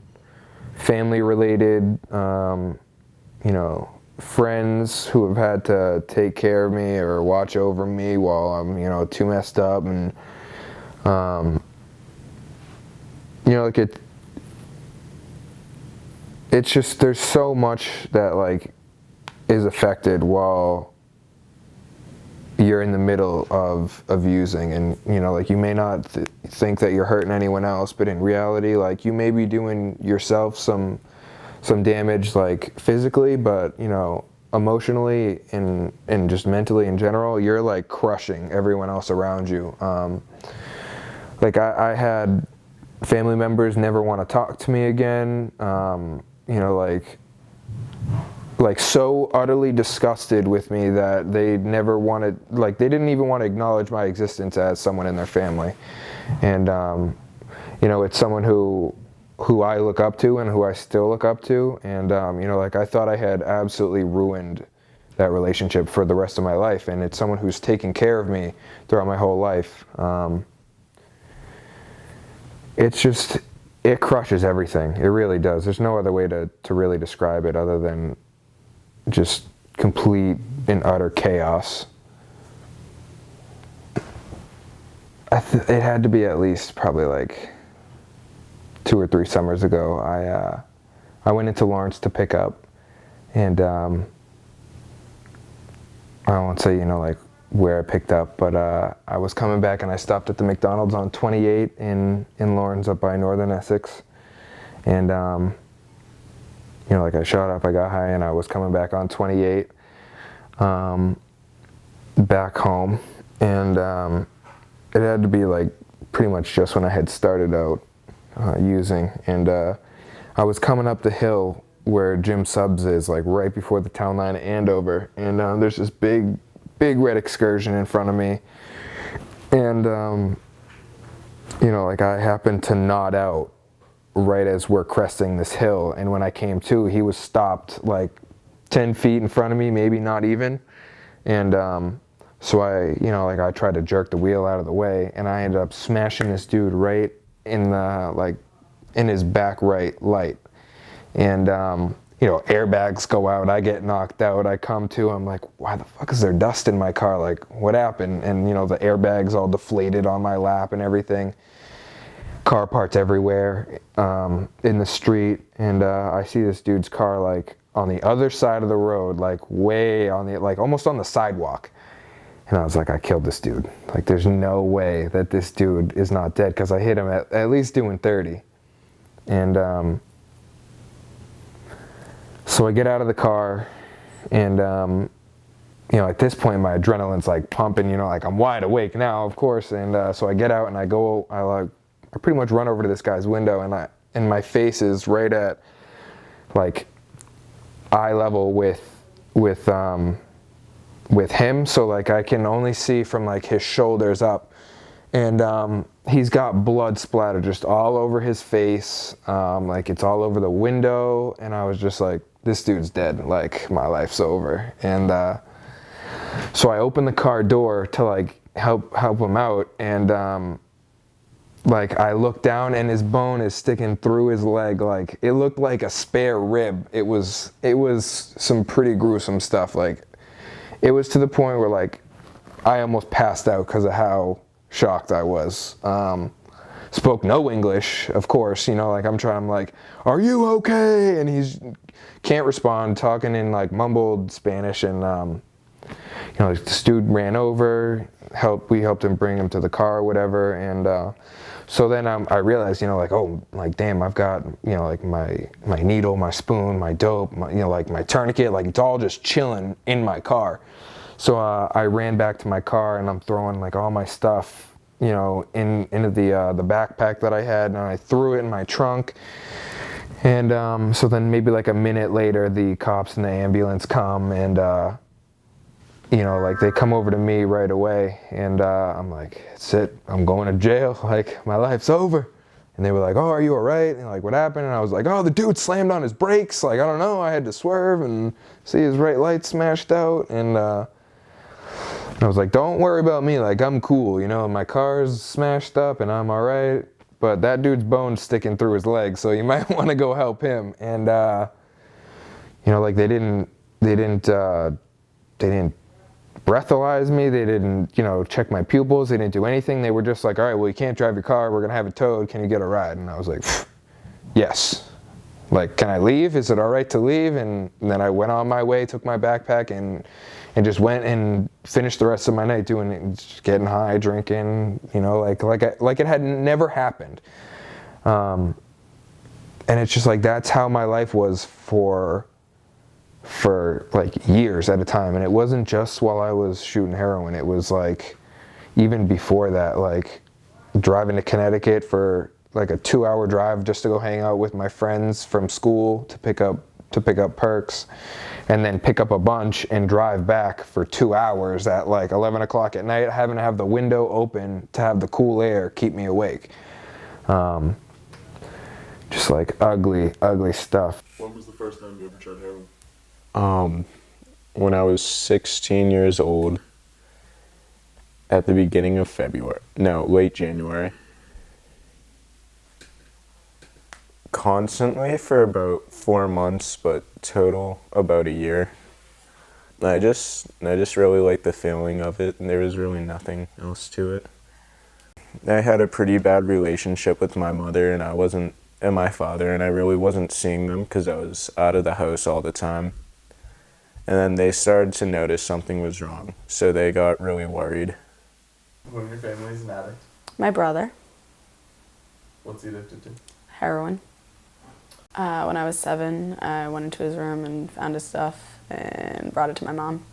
family related, you know, friends who have had to take care of me or watch over me while I'm, you know, too messed up. And, you know, like it's just, there's so much that like is affected while you're in the middle of using. And, you know, like you may not think that you're hurting anyone else, but in reality, like you may be doing yourself some damage, like physically, but, you know, emotionally and just mentally in general, you're like crushing everyone else around you. Like I had family members never want to talk to me again, you know, like so utterly disgusted with me that they never wanted, like they didn't even want to acknowledge my existence as someone in their family. And you know, it's someone who I look up to and who I still look up to. And you know, like I thought I had absolutely ruined that relationship for the rest of my life, and it's someone who's taken care of me throughout my whole life. It's just, it crushes everything. It really does. There's no other way to really describe it other than just complete and utter chaos. It had to be at least probably like 2 or 3 summers ago. I went into Lawrence to pick up, and I won't say, you know, like where I picked up, but I was coming back and I stopped at the McDonald's on 28 in Lawrence up by Northern Essex. And you know, like I shot up, I got high, and I was coming back on 28 back home. And it had to be like pretty much just when I had started out using. And I was coming up the hill where Jim Subs is, like right before the town line of Andover. And there's this big red excursion in front of me. And, you know, like I happened to nod out right as we're cresting this hill, and when I came to, he was stopped like 10 feet in front of me, maybe not even. And so I, you know, like I tried to jerk the wheel out of the way, and I ended up smashing this dude right in the, like, in his back right light. And you know, airbags go out, I get knocked out, I come to, I'm like, why the fuck is there dust in my car? Like, what happened? And you know, the airbags all deflated on my lap and everything. Car parts everywhere in the street, and I see this dude's car like on the other side of the road, like way on the, like almost on the sidewalk. And I was like, I killed this dude. Like there's no way that this dude is not dead, because I hit him at least doing 30. And so I get out of the car, and you know, at this point my adrenaline's like pumping, you know, like I'm wide awake now, of course. And so I get out and I pretty much run over to this guy's window, and my face is right at like eye level with him, so like I can only see from like his shoulders up, and he's got blood splatter just all over his face, like it's all over the window, and I was just like, this dude's dead, like my life's over. And so I opened the car door to like help him out, and like I looked down and his bone is sticking through his leg. Like it looked like a spare rib. It was some pretty gruesome stuff. Like it was to the point where like I almost passed out because of how shocked I was. Spoke no English, of course, you know, like I'm like, are you okay? And he's can't respond, talking in like mumbled Spanish, and you know, like, this dude ran over, we helped him bring him to the car or whatever, and so then I realized, you know, like, oh, like, damn, I've got, you know, like my needle, my spoon, my dope, you know, like my tourniquet, like it's all just chilling in my car. So I ran back to my car and I'm throwing like all my stuff, you know, into the backpack that I had, and I threw it in my trunk. And so then maybe like a minute later, the cops and the ambulance come, and you know, like they come over to me right away, and I'm like, that's it, I'm going to jail, like my life's over. And they were like, oh, are you all right? And like, what happened? And I was like, oh, the dude slammed on his brakes, like, I don't know, I had to swerve and see his right light smashed out, and I was like, don't worry about me, like I'm cool, you know, my car's smashed up and I'm all right, but that dude's bone's sticking through his leg, so you might want to go help him. And you know, like they didn't breathalyze me, they didn't, you know, check my pupils, they didn't do anything. They were just like, all right, well, you can't drive your car, we're gonna have it towed, can you get a ride? And I was like, yes. Like, can I leave? Is it all right to leave? And then I went on my way, took my backpack, and just went and finished the rest of my night doing it, just getting high, drinking, you know, like it had never happened. And it's just like, that's how my life was for like years at a time. And it wasn't just while I was shooting heroin. It was like, even before that, like driving to Connecticut for like a 2-hour drive just to go hang out with my friends from school to pick up perks, and then pick up a bunch and drive back for 2 hours at like 11 o'clock at night, having to have the window open to have the cool air keep me awake. Just like ugly stuff. When was the first time you ever tried heroin? When I was 16 years old, at the beginning of February. No, late January. Constantly for about 4 months, but total about a year. I just really liked the feeling of it, and there was really nothing else to it. I had a pretty bad relationship with my mother and my father, and I really wasn't seeing them because I was out of the house all the time. And then they started to notice something was wrong, so they got really worried. Who in your family is an addict? My brother. What's he addicted to? Heroin. When I was 7, I went into his room and found his stuff and brought it to my mom.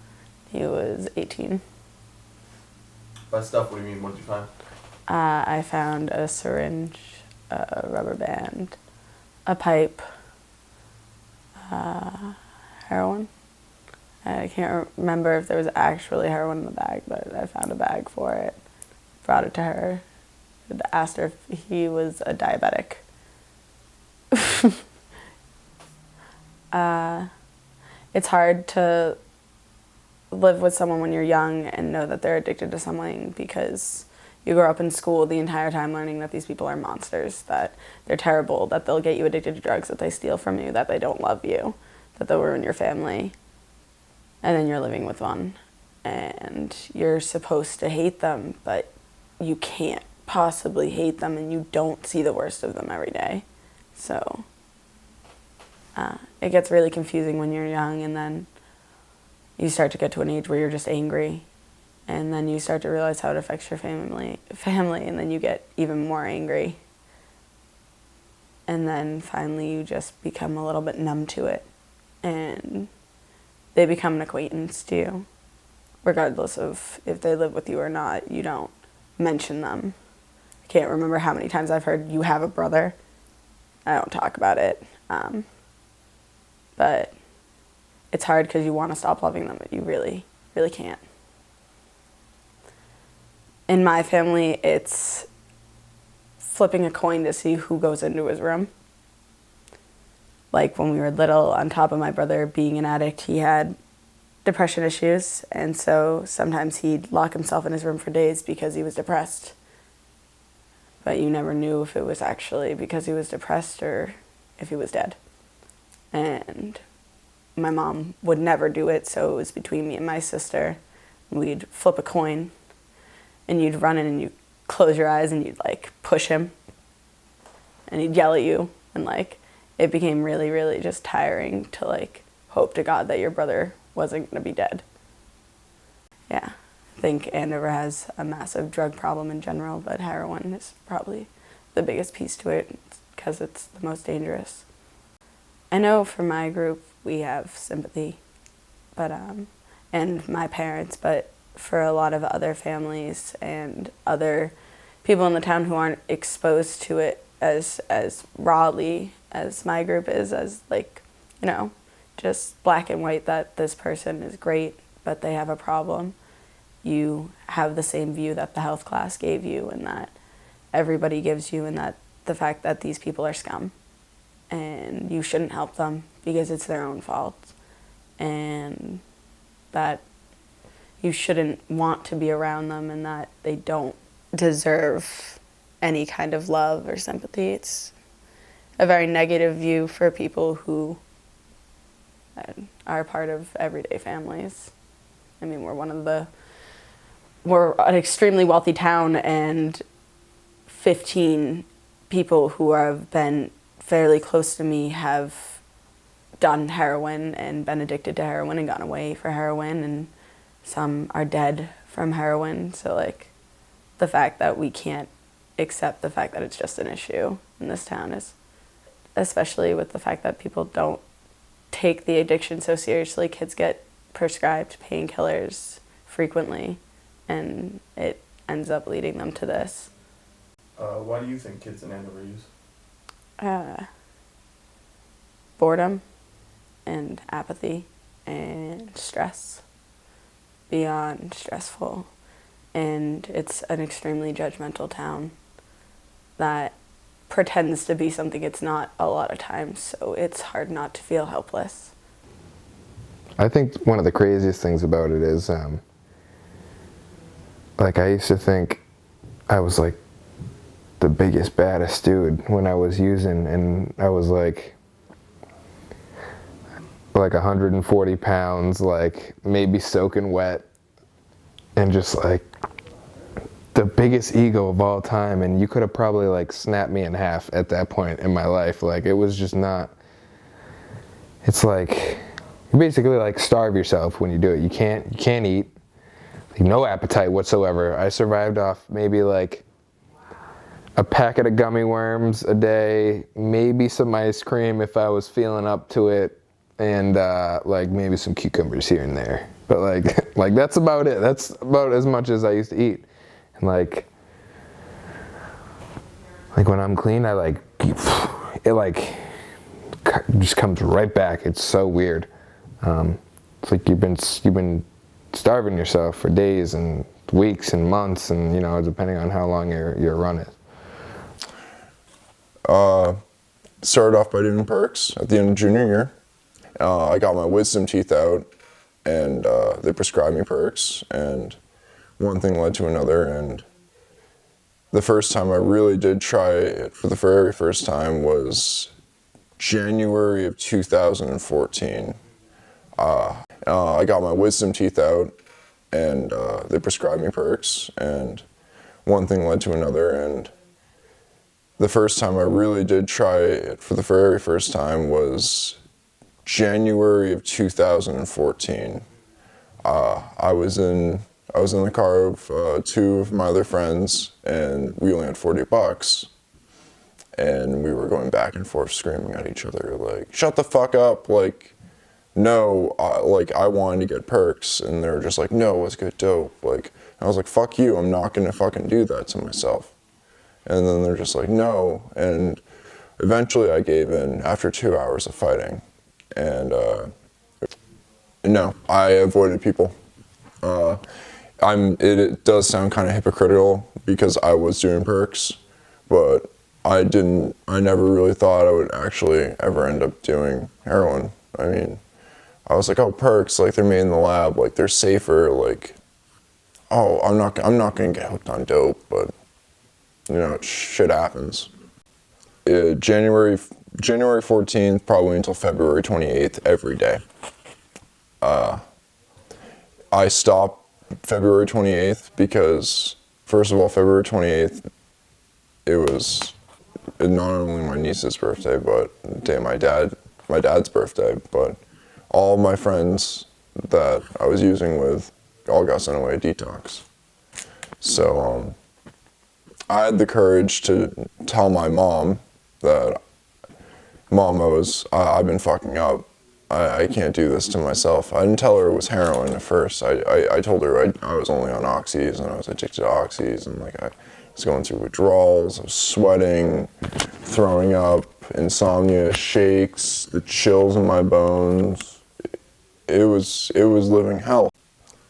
He was 18. By stuff, what do you mean? What did you find? I found a syringe, a rubber band, a pipe, heroin. I can't remember if there was actually heroin in the bag, but I found a bag for it, brought it to her, asked her if he was a diabetic. It's hard to live with someone when you're young and know that they're addicted to something, because you grow up in school the entire time learning that these people are monsters, that they're terrible, that they'll get you addicted to drugs, that they steal from you, that they don't love you, that they'll ruin your family. And then you're living with one, and you're supposed to hate them, but you can't possibly hate them, and you don't see the worst of them every day. So it gets really confusing when you're young, and then you start to get to an age where you're just angry, and then you start to realize how it affects your family, and then you get even more angry. And then finally you just become a little bit numb to it, and they become an acquaintance to you. Regardless of if they live with you or not, you don't mention them. I can't remember how many times I've heard, you have a brother. I don't talk about it. But it's hard because you want to stop loving them, but you really, really can't. In my family, it's flipping a coin to see who goes into his room. Like when we were little, on top of my brother being an addict, he had depression issues, and so sometimes he'd lock himself in his room for days because he was depressed. but you never knew if it was actually because he was depressed or if he was dead. And my mom would never do it, so it was between me and my sister. We'd flip a coin, and you'd run in and you'd close your eyes and you'd like push him, and he'd yell at you, and like it became really, really just tiring to like hope to God that your brother wasn't going to be dead. Yeah, I think Andover has a massive drug problem in general, but heroin is probably the biggest piece to it because it's the most dangerous. I know for my group we have sympathy, but and my parents, but for a lot of other families and other people in the town who aren't exposed to it as broadly as my group is, as like, you know, just black and white that this person is great but they have a problem, you have the same view that the health class gave you and that everybody gives you, and that the fact that these people are scum and you shouldn't help them because it's their own fault, and that you shouldn't want to be around them and that they don't deserve any kind of love or sympathy. It's a very negative view for people who are part of everyday families. I mean, we're an extremely wealthy town, and 15 people who have been fairly close to me have done heroin and been addicted to heroin and gone away for heroin, and some are dead from heroin. So like the fact that we can't accept the fact that it's just an issue in this town is, especially with the fact that people don't take the addiction so seriously. Kids get prescribed painkillers frequently, and it ends up leading them to this. Why do you think kids in Andover use? Boredom and apathy and stress, beyond stressful. And it's an extremely judgmental town that pretends to be something it's not a lot of times, so it's hard not to feel helpless. I think one of the craziest things about it is, like, I used to think I was like the biggest, baddest dude when I was using, and I was like 140 pounds, like maybe soaking wet, and just like the biggest ego of all time. And you could have probably like snapped me in half at that point in my life. Like, it was just not, it's like you basically like starve yourself when you do it. You can't eat, like, no appetite whatsoever. I survived off maybe like a packet of gummy worms a day, maybe some ice cream if I was feeling up to it, and like maybe some cucumbers here and there. But like that's about it. That's about as much as I used to eat. And like when I'm clean, I like, it like just comes right back. It's so weird. It's like you've been starving yourself for days and weeks and months, and you know, depending on how long your run is. Started off by doing perks at the end of junior year. I got my wisdom teeth out, and they prescribed me perks, and one thing led to another, and the first time I really did try it for the very first time was January of 2014. I got my wisdom teeth out, and they prescribed me perks, and one thing led to another, and the first time I really did try it for the very first time was January of 2014. I was in the car of two of my other friends, and we only had $40, and we were going back and forth screaming at each other like, "Shut the fuck up!" Like, no, I wanted to get perks, and they were just like, "No, let's get dope." Like, I was like, "Fuck you! I'm not gonna fucking do that to myself." And then they're just like, "No," and eventually I gave in after 2 hours of fighting, and no, I avoided people. It does sound kind of hypocritical because I was doing perks, but I never really thought I would actually ever end up doing heroin. I mean, I was like, oh, perks, like they're made in the lab, like they're safer, like, oh, I'm not gonna get hooked on dope, but shit happens. January 14th, probably until February 28th, every day. I stopped February 28th because, first of all, February 28th, it was not only my niece's birthday, but the day my dad's birthday, but all my friends that I was using with all got sent away detox. So I had the courage to tell my mom that, Mom, I've been fucking up. I can't do this to myself. I didn't tell her it was heroin at first. I told her I was only on oxys and I was addicted to oxys, and like I was going through withdrawals, I was sweating, throwing up, insomnia, shakes, the chills in my bones. It was living hell.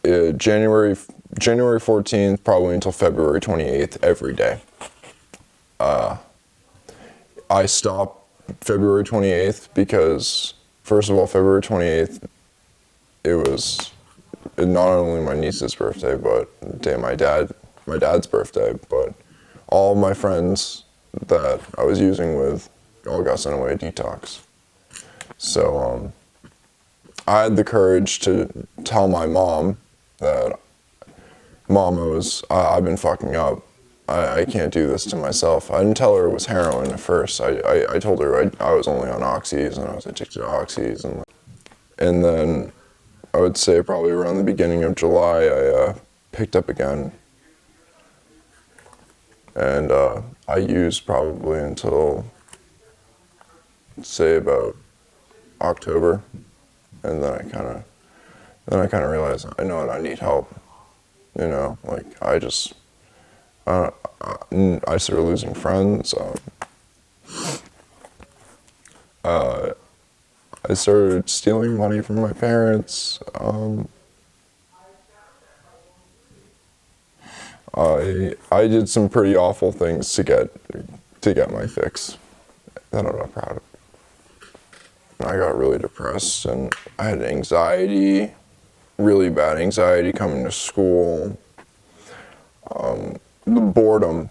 January 14th, probably until February 28th, every day. I stopped February 28th because, first of all, February 28th, it was not only my niece's birthday, but the day my dad's birthday, but all my friends that I was using with all got sent away detox. So I had the courage to tell my mom that, Mom, I've been fucking up. I can't do this to myself. I didn't tell her it was heroin at first. I told her I was only on oxys and I was addicted to oxys, and then I would say probably around the beginning of July I picked up again, and I used probably until, say, about October, and then I kind of realized, I know I need help. I started losing friends. I started stealing money from my parents. I did some pretty awful things to get my fix that I'm not proud of. I got really depressed and I had anxiety, really bad anxiety coming to school. The boredom,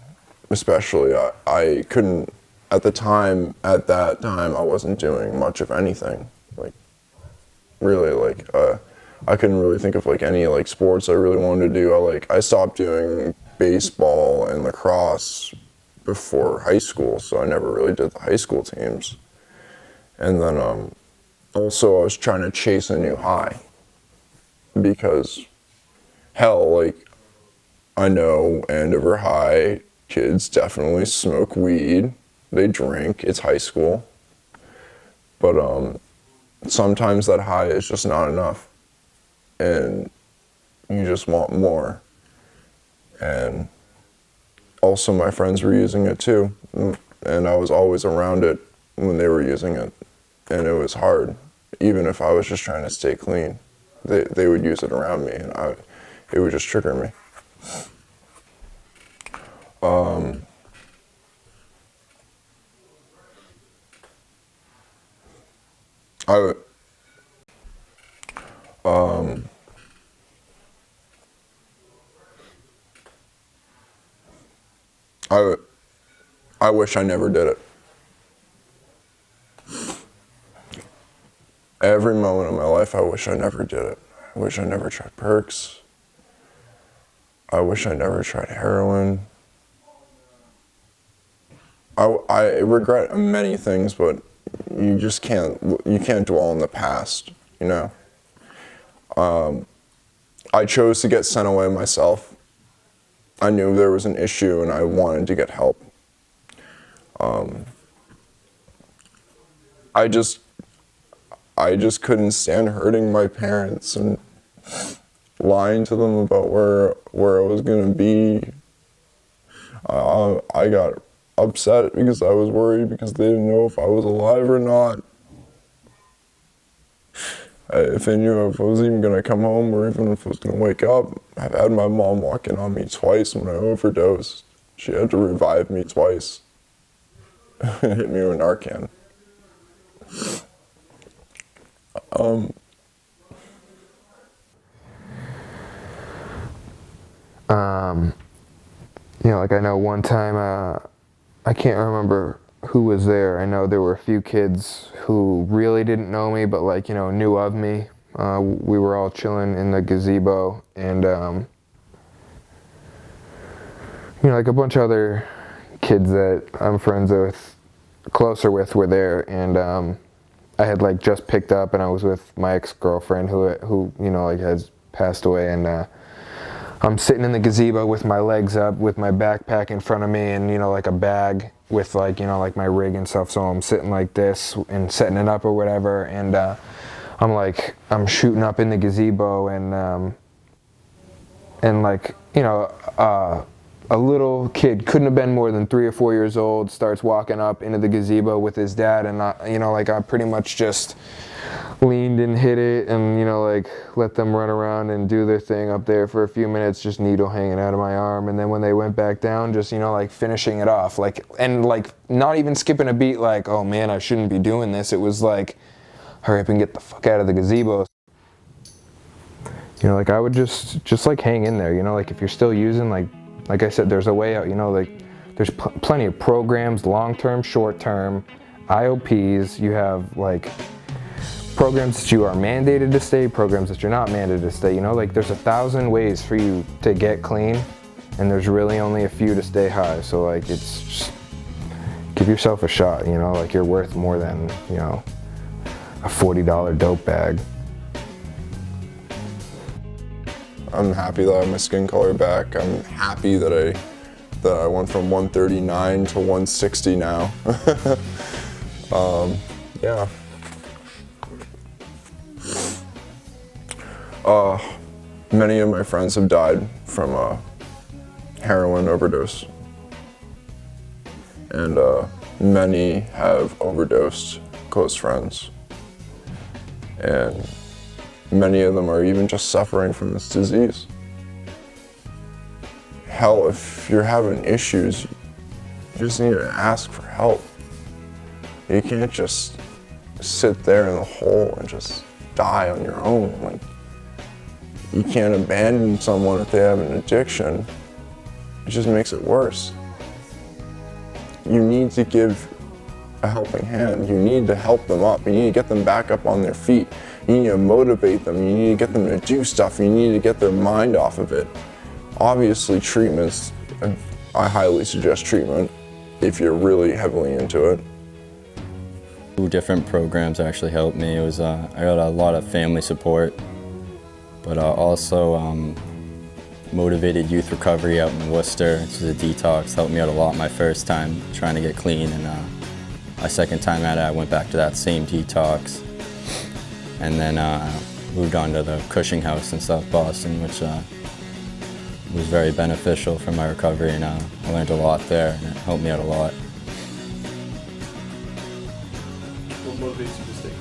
especially, I couldn't, at that time, I wasn't doing much of anything. I couldn't really think of any sports I really wanted to do. I stopped doing baseball and lacrosse before high school, so I never really did the high school teams. And then also I was trying to chase a new high because, hell, I know Andover High kids definitely smoke weed, they drink, it's high school, but sometimes that high is just not enough, and you just want more. And also my friends were using it too, and I was always around it when they were using it, and it was hard. Even if I was just trying to stay clean, they would use it around me, and it would just trigger me. I wish I never did it. Every moment of my life, I wish I never did it. I wish I never tried perks. I wish I never tried heroin. I regret many things, but you just can't dwell on the past, you know? I chose to get sent away myself. I knew there was an issue and I wanted to get help. I just couldn't stand hurting my parents and lying to them about where I was gonna be. I got upset because I was worried because they didn't know if I was alive or not. If they knew if I was even gonna come home or even if I was gonna wake up. I've had my mom walk in on me twice when I overdosed. She had to revive me twice. Hit me with Narcan. You know, like I know one time, I can't remember who was there. I know there were a few kids who really didn't know me, but like, you know, knew of me. We were all chilling in the gazebo, and you know, like a bunch of other kids that I'm friends with, closer with, were there, and I had like just picked up, and I was with my ex-girlfriend who you know, like has passed away, and I'm sitting in the gazebo with my legs up, with my backpack in front of me, and you know, like a bag with like, you know, like my rig and stuff. So I'm sitting like this and setting it up or whatever, and I'm shooting up in the gazebo, and like, you know, a little kid, couldn't have been more than 3 or 4 years old, starts walking up into the gazebo with his dad, and you know, like I pretty much just leaned and hit it, and you know, like let them run around and do their thing up there for a few minutes, just needle hanging out of my arm, and then when they went back down, just, you know, like finishing it off, like, and like not even skipping a beat, like, oh man, I shouldn't be doing this. It was like, hurry up and get the fuck out of the gazebo. You know, like I would just like hang in there, you know, like if you're still using, like I said, there's a way out, you know, like there's plenty of programs, long-term, short-term, IOPs. You have like programs that you are mandated to stay, programs that you're not mandated to stay, you know, like there's 1,000 ways for you to get clean, and there's really only a few to stay high. So like, it's just, give yourself a shot, you know, like you're worth more than, you know, a $40 dope bag. I'm happy that I have my skin color back. I'm happy that I went from 139 to 160 now. Yeah. Many of my friends have died from a heroin overdose, and many have overdosed close friends, and many of them are even just suffering from this disease. Hell, if you're having issues, you just need to ask for help. You can't just sit there in the hole and just die on your own. Like, you can't abandon someone if they have an addiction. It just makes it worse. You need to give a helping hand. You need to help them up. You need to get them back up on their feet. You need to motivate them. You need to get them to do stuff. You need to get their mind off of it. Obviously, treatments, I highly suggest treatment if you're really heavily into it. 2 different programs actually helped me. It was I got a lot of family support, but also motivated youth recovery out in Worcester, which is a detox. Helped me out a lot my first time trying to get clean, and my second time at it, I went back to that same detox, and then moved on to the Cushing House in South Boston, which was very beneficial for my recovery, and I learned a lot there, and it helped me out a lot. What motivates you to stay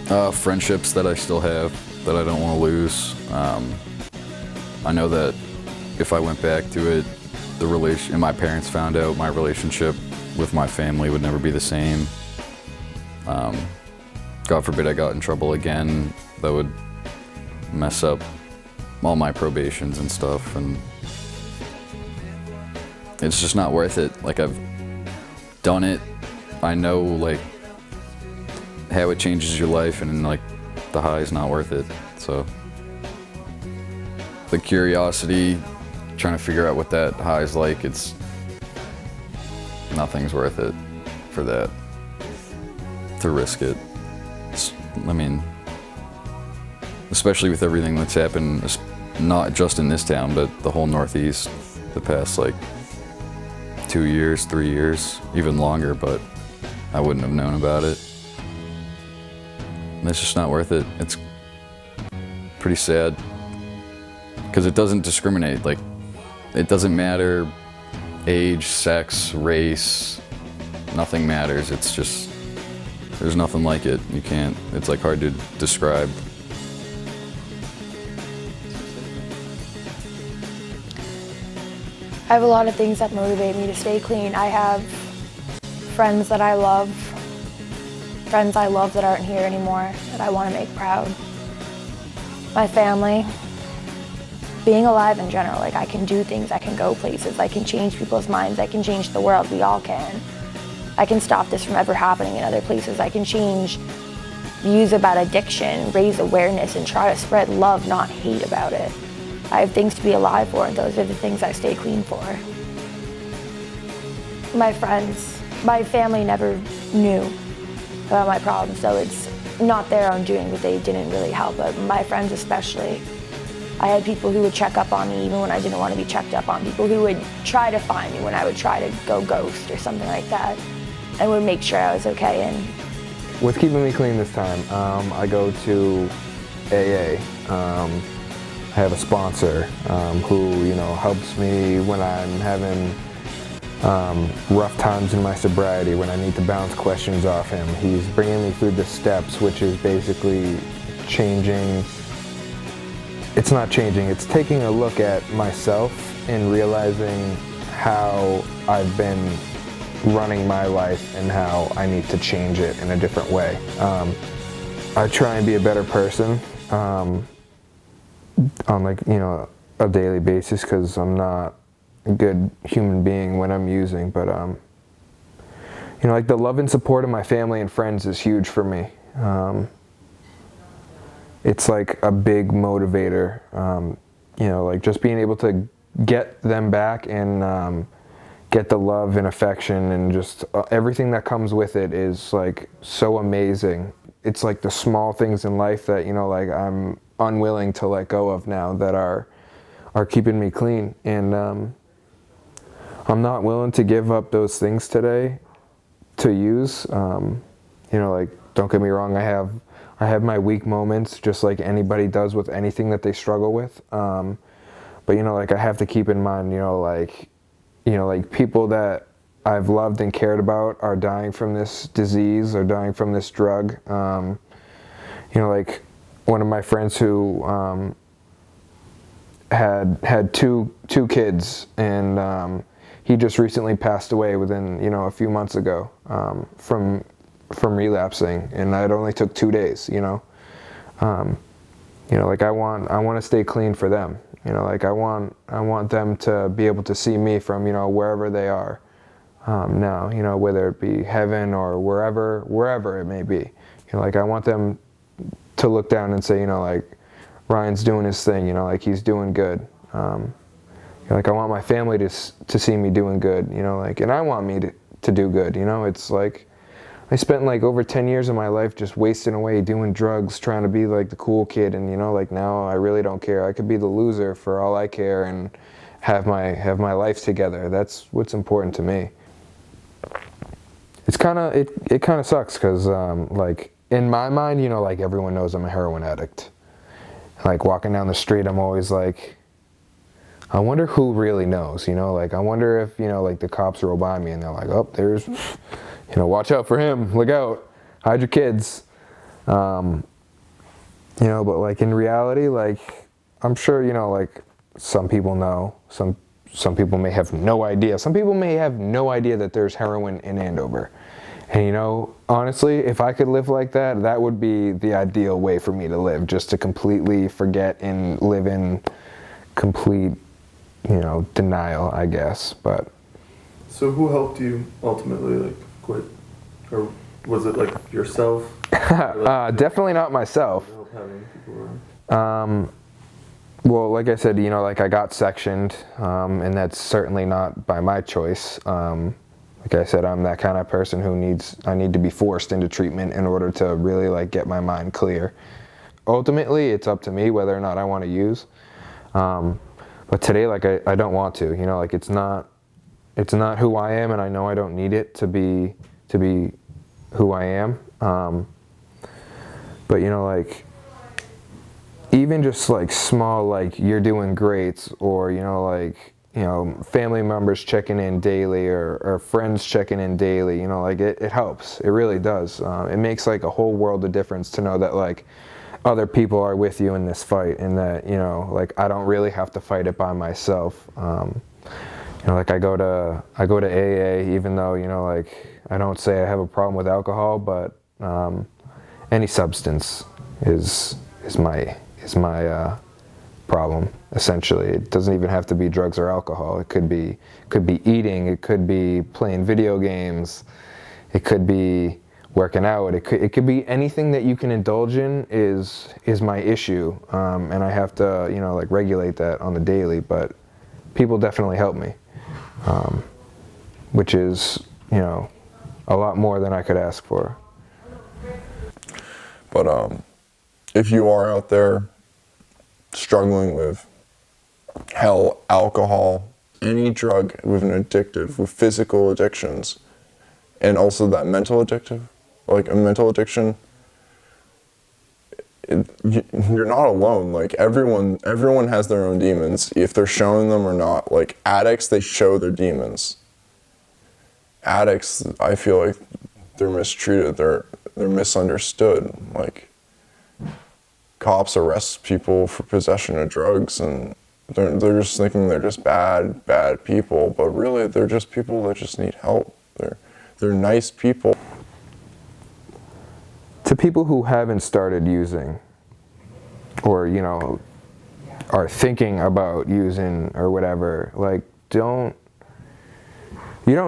clean? Friendships that I still have that I don't want to lose. I know that if I went back to it, and my parents found out, my relationship with my family would never be the same. God forbid I got in trouble again, that would mess up all my probations and stuff, and it's just not worth it. Like, I've done it, I know like how it changes your life, and like the high is not worth it. So the curiosity, trying to figure out what that high is like, nothing's worth it for that, to risk it. I mean, especially with everything that's happened, not just in this town, but the whole Northeast, the past like 2 years, 3 years, even longer, but I wouldn't have known about it. And it's just not worth it. It's pretty sad, because it doesn't discriminate. Like, it doesn't matter age, sex, race, nothing matters. It's just, there's nothing like it. You can't, it's like hard to describe. I have a lot of things that motivate me to stay clean. I have friends that I love, friends I love that aren't here anymore, that I want to make proud. My family, being alive in general. Like, I can do things, I can go places, I can change people's minds, I can change the world, we all can. I can stop this from ever happening in other places. I can change views about addiction, raise awareness, and try to spread love, not hate about it. I have things to be alive for, and those are the things I stay clean for. My friends, my family never knew about my problems, so it's not their own doing, but they didn't really help. But my friends especially, I had people who would check up on me even when I didn't want to be checked up on, people who would try to find me when I would try to go ghost or something like that, and would make sure I was okay. And what's keeping me clean this time? I go to AA. I have a sponsor who, you know, helps me when I'm having rough times in my sobriety, when I need to bounce questions off him. He's bringing me through the steps, which is basically changing. It's not changing, it's taking a look at myself and realizing how I've been running my life and how I need to change it in a different way. I try and be a better person on, like, you know, a daily basis, because I'm not a good human being when I'm using, but you know, like, the love and support of my family and friends is huge for me. It's like a big motivator, you know, like just being able to get them back and get the love and affection and just everything that comes with it is like so amazing. It's like the small things in life that, you know, like I'm unwilling to let go of now that are keeping me clean. And I'm not willing to give up those things today to use. You know, like, don't get me wrong, I have my weak moments, just like anybody does with anything that they struggle with. But, you know, like, I have to keep in mind, you know, like people that I've loved and cared about are dying from this disease or dying from this drug. You know, like, one of my friends who had two kids, and he just recently passed away within, you know, a few months ago from relapsing, and it only took 2 days. You know, like, I want to stay clean for them. You know, like, I want them to be able to see me from, you know, wherever they are now. You know, whether it be heaven or wherever it may be. You know, like, I want them to look down and say, you know, like, Ryan's doing his thing. You know, like, he's doing good. You know, like, I want my family to see me doing good. You know, like, and I want me to do good. You know, it's like, I spent like over 10 years of my life just wasting away doing drugs, trying to be like the cool kid, and, you know, like, now I really don't care. I could be the loser for all I care and have my life together. That's what's important to me. It's it kind of sucks because like, in my mind, you know, like, everyone knows I'm a heroin addict. Like, walking down the street, I'm always like, I wonder who really knows, you know, like, I wonder if, you know, like, the cops roll by me and they're like, oh, there's, you know, watch out for him, look out, hide your kids. You know, but, like, in reality, like, I'm sure, you know, like, some people know, some people may have no idea. Some people may have no idea that there's heroin in Andover. And, you know, honestly, if I could live like that, that would be the ideal way for me to live, just to completely forget and live in complete, you know, denial, I guess. But so who helped you ultimately, like, quit? Or was it, like, yourself? Definitely not myself. Having people around? Well, like I said, you know, like, I got sectioned, and that's certainly not by my choice. Like I said, I'm that kind of person who I need to be forced into treatment in order to really, like, get my mind clear. Ultimately, it's up to me whether or not I want to use. But today, like, I don't want to, you know, like, it's not who I am, and I know I don't need it to be who I am. But, you know, like, even just, like, small, like, you're doing great, or, you know, like, you know, family members checking in daily, or friends checking in daily, you know, like, it helps. It really does. It makes, like, a whole world of difference to know that, like, other people are with you in this fight, and that, you know, like, I don't really have to fight it by myself. You know, like, I go to AA, even though, you know, like, I don't say I have a problem with alcohol, but any substance is my problem, essentially. It doesn't even have to be drugs or alcohol. It could be eating, it could be playing video games, it could be working out, it could be anything that you can indulge in is my issue, and I have to, you know, like regulate that on the daily. But people definitely help me, which is, you know, a lot more than I could ask for. But if you are out there struggling with alcohol, any drug with an addictive, with physical addictions, and also that mental addictive, like a mental addiction, you're not alone. Like everyone has their own demons, if they're showing them or not. Like addicts, they show their demons. Addicts, I feel like they're mistreated, they're misunderstood. Like cops arrest people for possession of drugs, and they're just thinking they're just bad people, but really they're just people that just need help. They're nice people. To people who haven't started using, or, you know, are thinking about using or whatever, like, you don't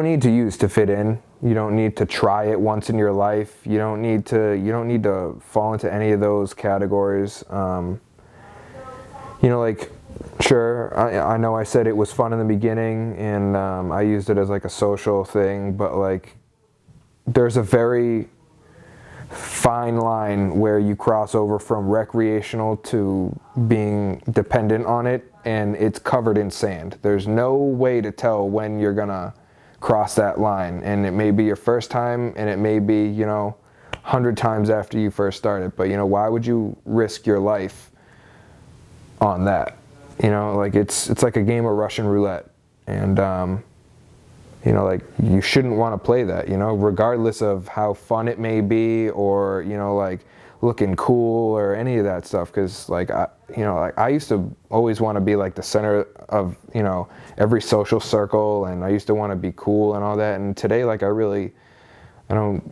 need to use to fit in. You don't need to try it once in your life. You don't need to fall into any of those categories. You know, like, sure, I know I said it was fun in the beginning, and I used it as like a social thing, but like, there's a very fine line where you cross over from recreational to being dependent on it, and it's covered in sand. There's no way to tell when you're gonna cross that line, and it may be your first time, and it may be, you know, 100 times after you first started. But, you know, why would you risk your life on that? You know, like, it's like a game of Russian roulette, and you know, like, you shouldn't want to play that, you know, regardless of how fun it may be, or, you know, like, looking cool or any of that stuff. Because, like, I used to always want to be like the center of, you know, every social circle, and I used to want to be cool and all that. And today, like, I really don't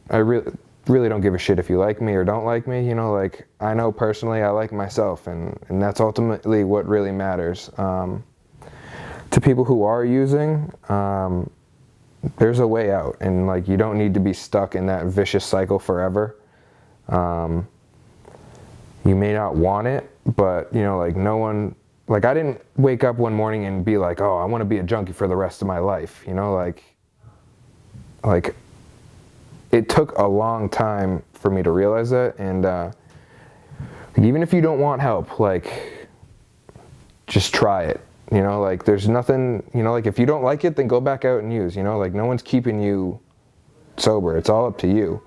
give a shit if you like me or don't like me. You know, like, I know personally I like myself, and that's ultimately what really matters. To people who are using, there's a way out, and, like, you don't need to be stuck in that vicious cycle forever. You may not want it, but, you know, like, no one, like, I didn't wake up one morning and be like, oh, I want to be a junkie for the rest of my life, you know, like it took a long time for me to realize that. And even if you don't want help, like, just try it. You know, like, there's nothing, you know, like, if you don't like it, then go back out and use, you know, like, no one's keeping you sober. It's all up to you.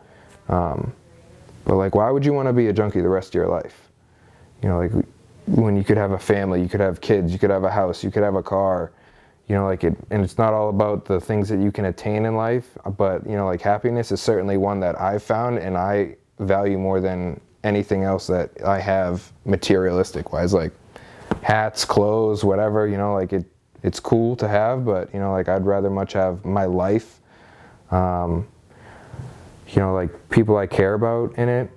But, like, why would you want to be a junkie the rest of your life? You know, like, when you could have a family, you could have kids, you could have a house, you could have a car, you know, like, and it's not all about the things that you can attain in life, but, you know, like, happiness is certainly one that I've found and I value more than anything else that I have materialistic wise. Like, hats, clothes, whatever, you know, like, it's cool to have, but, you know, like, I'd rather much have my life, you know, like, people I care about in it.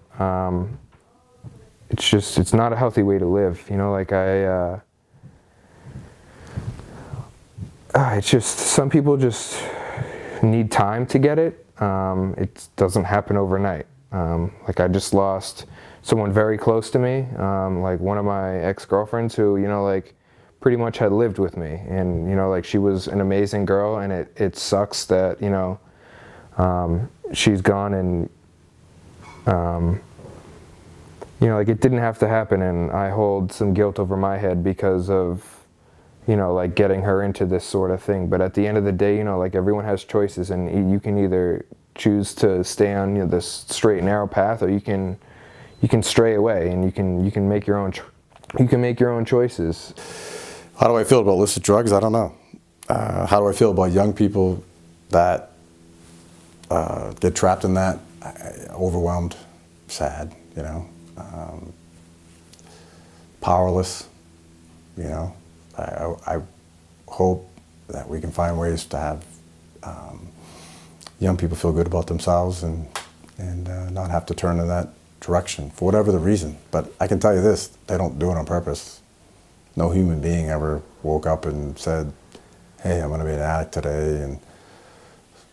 It's not a healthy way to live, you know, like, it's just, some people just need time to get it. It doesn't happen overnight. Like, I just lost someone very close to me, like one of my ex-girlfriends who, you know, like, pretty much had lived with me, and, you know, like, she was an amazing girl, and it sucks that, you know, she's gone, and, you know, like, it didn't have to happen, and I hold some guilt over my head because of, you know, like, getting her into this sort of thing. But at the end of the day, you know, like, everyone has choices, and you can either choose to stay on, you know, this straight and narrow path, or you can stray away, and you can make your own choices. How do I feel about illicit drugs? I don't know. How do I feel about young people that get trapped in that? Overwhelmed, sad, you know, powerless, you know. I hope that we can find ways to have young people feel good about themselves and not have to turn in that direction for whatever the reason. But I can tell you this, they don't do it on purpose. No human being ever woke up and said, hey, I'm going to be an addict today and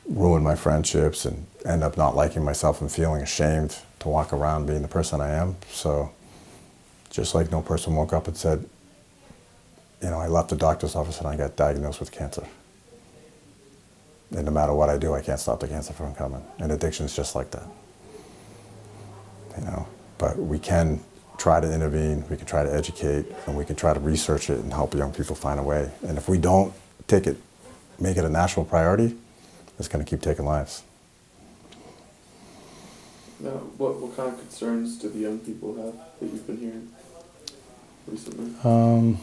ruin my friendships and end up not liking myself and feeling ashamed to walk around being the person I am. So just like no person woke up and said, I left the doctor's office and I got diagnosed with cancer. And no matter what I do, I can't stop the cancer from coming. And addiction is just like that. But we can try to intervene, we can try to educate, and we can try to research it and help young people find a way. And if we don't make it a national priority, it's going to keep taking lives. Now, what kind of concerns do the young people have that you've been hearing recently?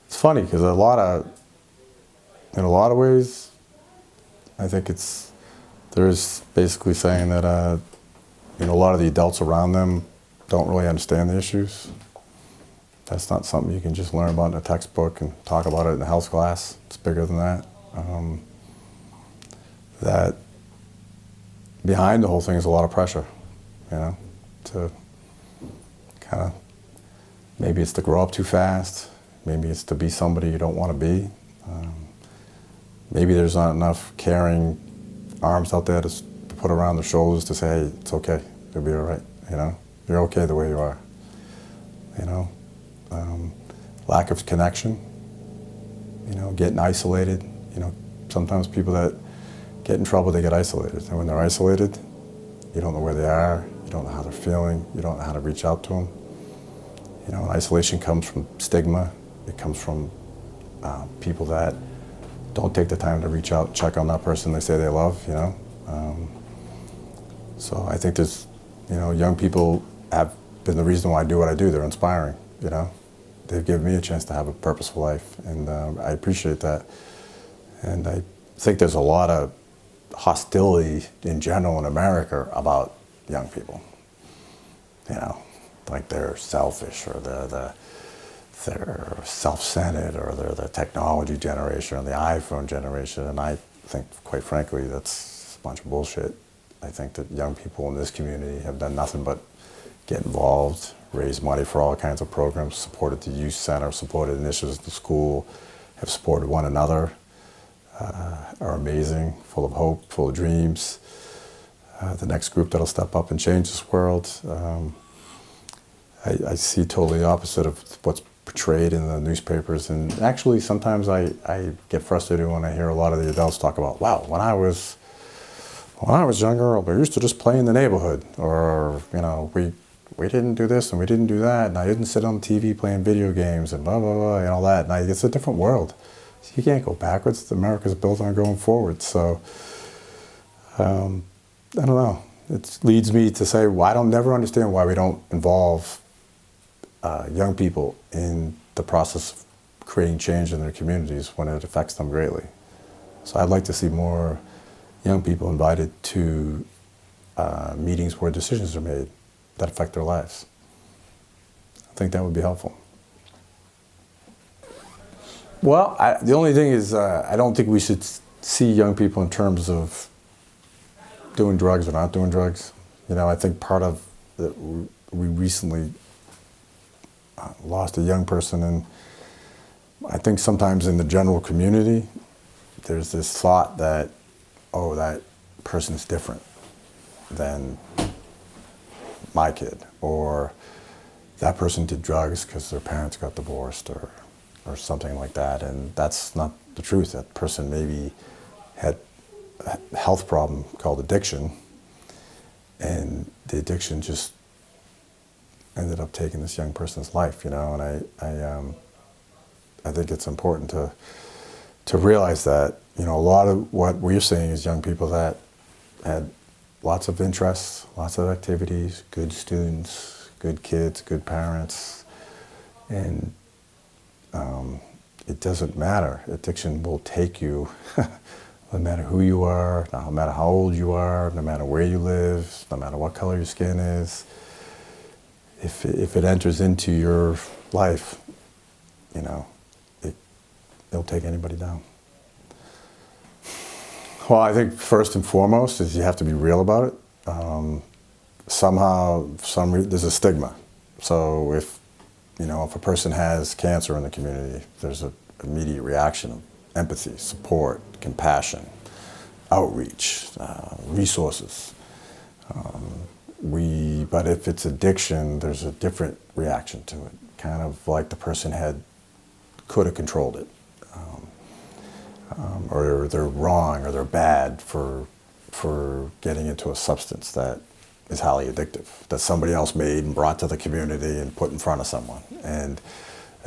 It's funny because in a lot of ways, I think there's basically saying that a lot of the adults around them don't really understand the issues. That's not something you can just learn about in a textbook and talk about it in a health class. It's bigger than that. That behind the whole thing is a lot of pressure, to kind of, maybe it's to grow up too fast, maybe it's to be somebody you don't want to be. Maybe there's not enough caring arms out there to put around their shoulders to say, hey, it's okay, you'll be all right, you're okay the way you are. Lack of connection, getting isolated. Sometimes people that get in trouble, they get isolated. And when they're isolated, you don't know where they are, you don't know how they're feeling, you don't know how to reach out to them. Isolation comes from stigma. It comes from people that don't take the time to reach out, check on that person they say they love, So I think there's, young people have been the reason why I do what I do. They're inspiring, They've given me a chance to have a purposeful life, and I appreciate that. And I think there's a lot of hostility in general in America about young people. Like they're selfish, or they're self-centered, or they're the technology generation or the iPhone generation. And I think, quite frankly, that's a bunch of bullshit. I think that young people in this community have done nothing but get involved, raise money for all kinds of programs, supported the youth center, supported initiatives at the school, have supported one another, are amazing, full of hope, full of dreams. The next group that'll step up and change this world. I see totally the opposite of what's portrayed in the newspapers, and actually sometimes I get frustrated when I hear a lot of the adults talk about, wow, when I was younger, we used to just play in the neighborhood, or we didn't do this and we didn't do that, and I didn't sit on TV playing video games and blah blah blah and all that. And it's a different world. You can't go backwards. America's built on going forward. So I don't know. It leads me to say, well, I don't never understand why we don't involve young people in the process of creating change in their communities when it affects them greatly. So I'd like to see more young people invited to meetings where decisions are made that affect their lives. I think that would be helpful. Well, the only thing is I don't think we should see young people in terms of doing drugs or not doing drugs. I think part of that, we recently lost a young person, and I think sometimes in the general community there's this thought that, oh, that person's different than my kid, or that person did drugs because their parents got divorced, or something like that. And that's not the truth. That person maybe had a health problem called addiction, and the addiction just ended up taking this young person's life, and I think it's important to realize that, a lot of what we're seeing is young people that had lots of interests, lots of activities, good students, good kids, good parents, and it doesn't matter. Addiction will take you, no matter who you are, no matter how old you are, no matter where you live, no matter what color your skin is. If it enters into your life, it'll take anybody down. Well, I think first and foremost is you have to be real about it. Somehow, there's a stigma. So if You know, if a person has cancer in the community, there's an immediate reaction of empathy, support, compassion, outreach, resources. But if it's addiction, there's a different reaction to it, kind of like the person could have controlled it, or they're wrong or they're bad for getting into a substance that is highly addictive, that somebody else made and brought to the community and put in front of someone. And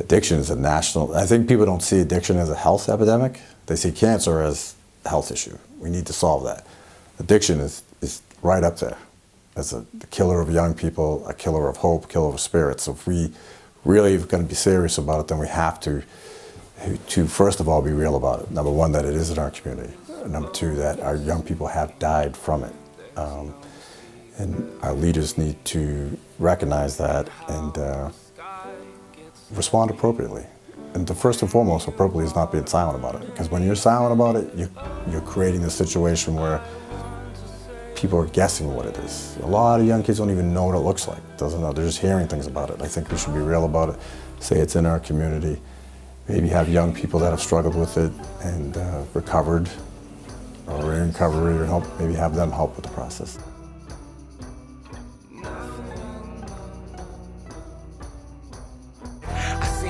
addiction is a national, I think people don't see addiction as a health epidemic. They see cancer as a health issue. We need to solve that. Addiction is right up there as the killer of young people, a killer of hope, killer of spirits. So if we really are going to be serious about it, then we have to first of all be real about it. Number one, that it is in our community. Number two, that our young people have died from it. And our leaders need to recognize that and respond appropriately. And the first and foremost, appropriately, is not being silent about it. Because when you're silent about it, you're creating a situation where people are guessing what it is. A lot of young kids don't even know what it looks like. Doesn't know. They're just hearing things about it. I think we should be real about it. Say it's in our community. Maybe have young people that have struggled with it and recovered, or in recovery, or maybe have them help with the process.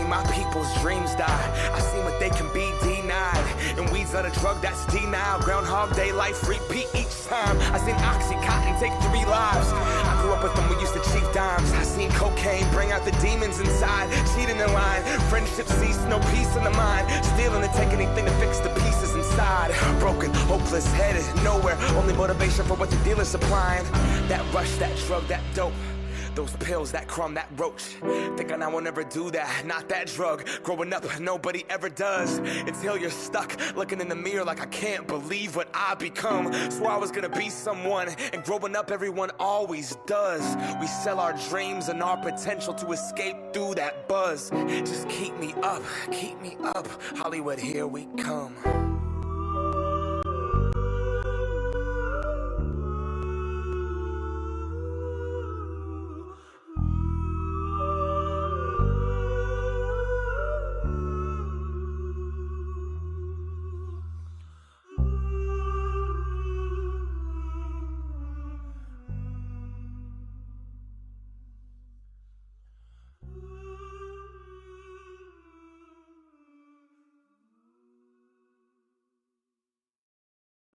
My people's dreams die. I seen what they can be denied. And weeds are the drug that's denied. Groundhog Day life repeat each time. I seen Oxycontin take 3 lives. I grew up with them, we used to cheat dimes. I seen cocaine bring out the demons inside. Cheating in line, friendship cease, no peace in the mind. Stealing to take anything to fix the pieces inside. Broken, hopeless, headed nowhere. Only motivation for what the dealer's supplying. That rush, that drug, that dope. Those pills, that crumb, that roach. Thinking I will never do that, not that drug. Growing up, nobody ever does. Until you're stuck, looking in the mirror like I can't believe what I become. Swore I was gonna be someone, and growing up everyone always does. We sell our dreams and our potential to escape through that buzz. Just keep me up, Hollywood, here we come.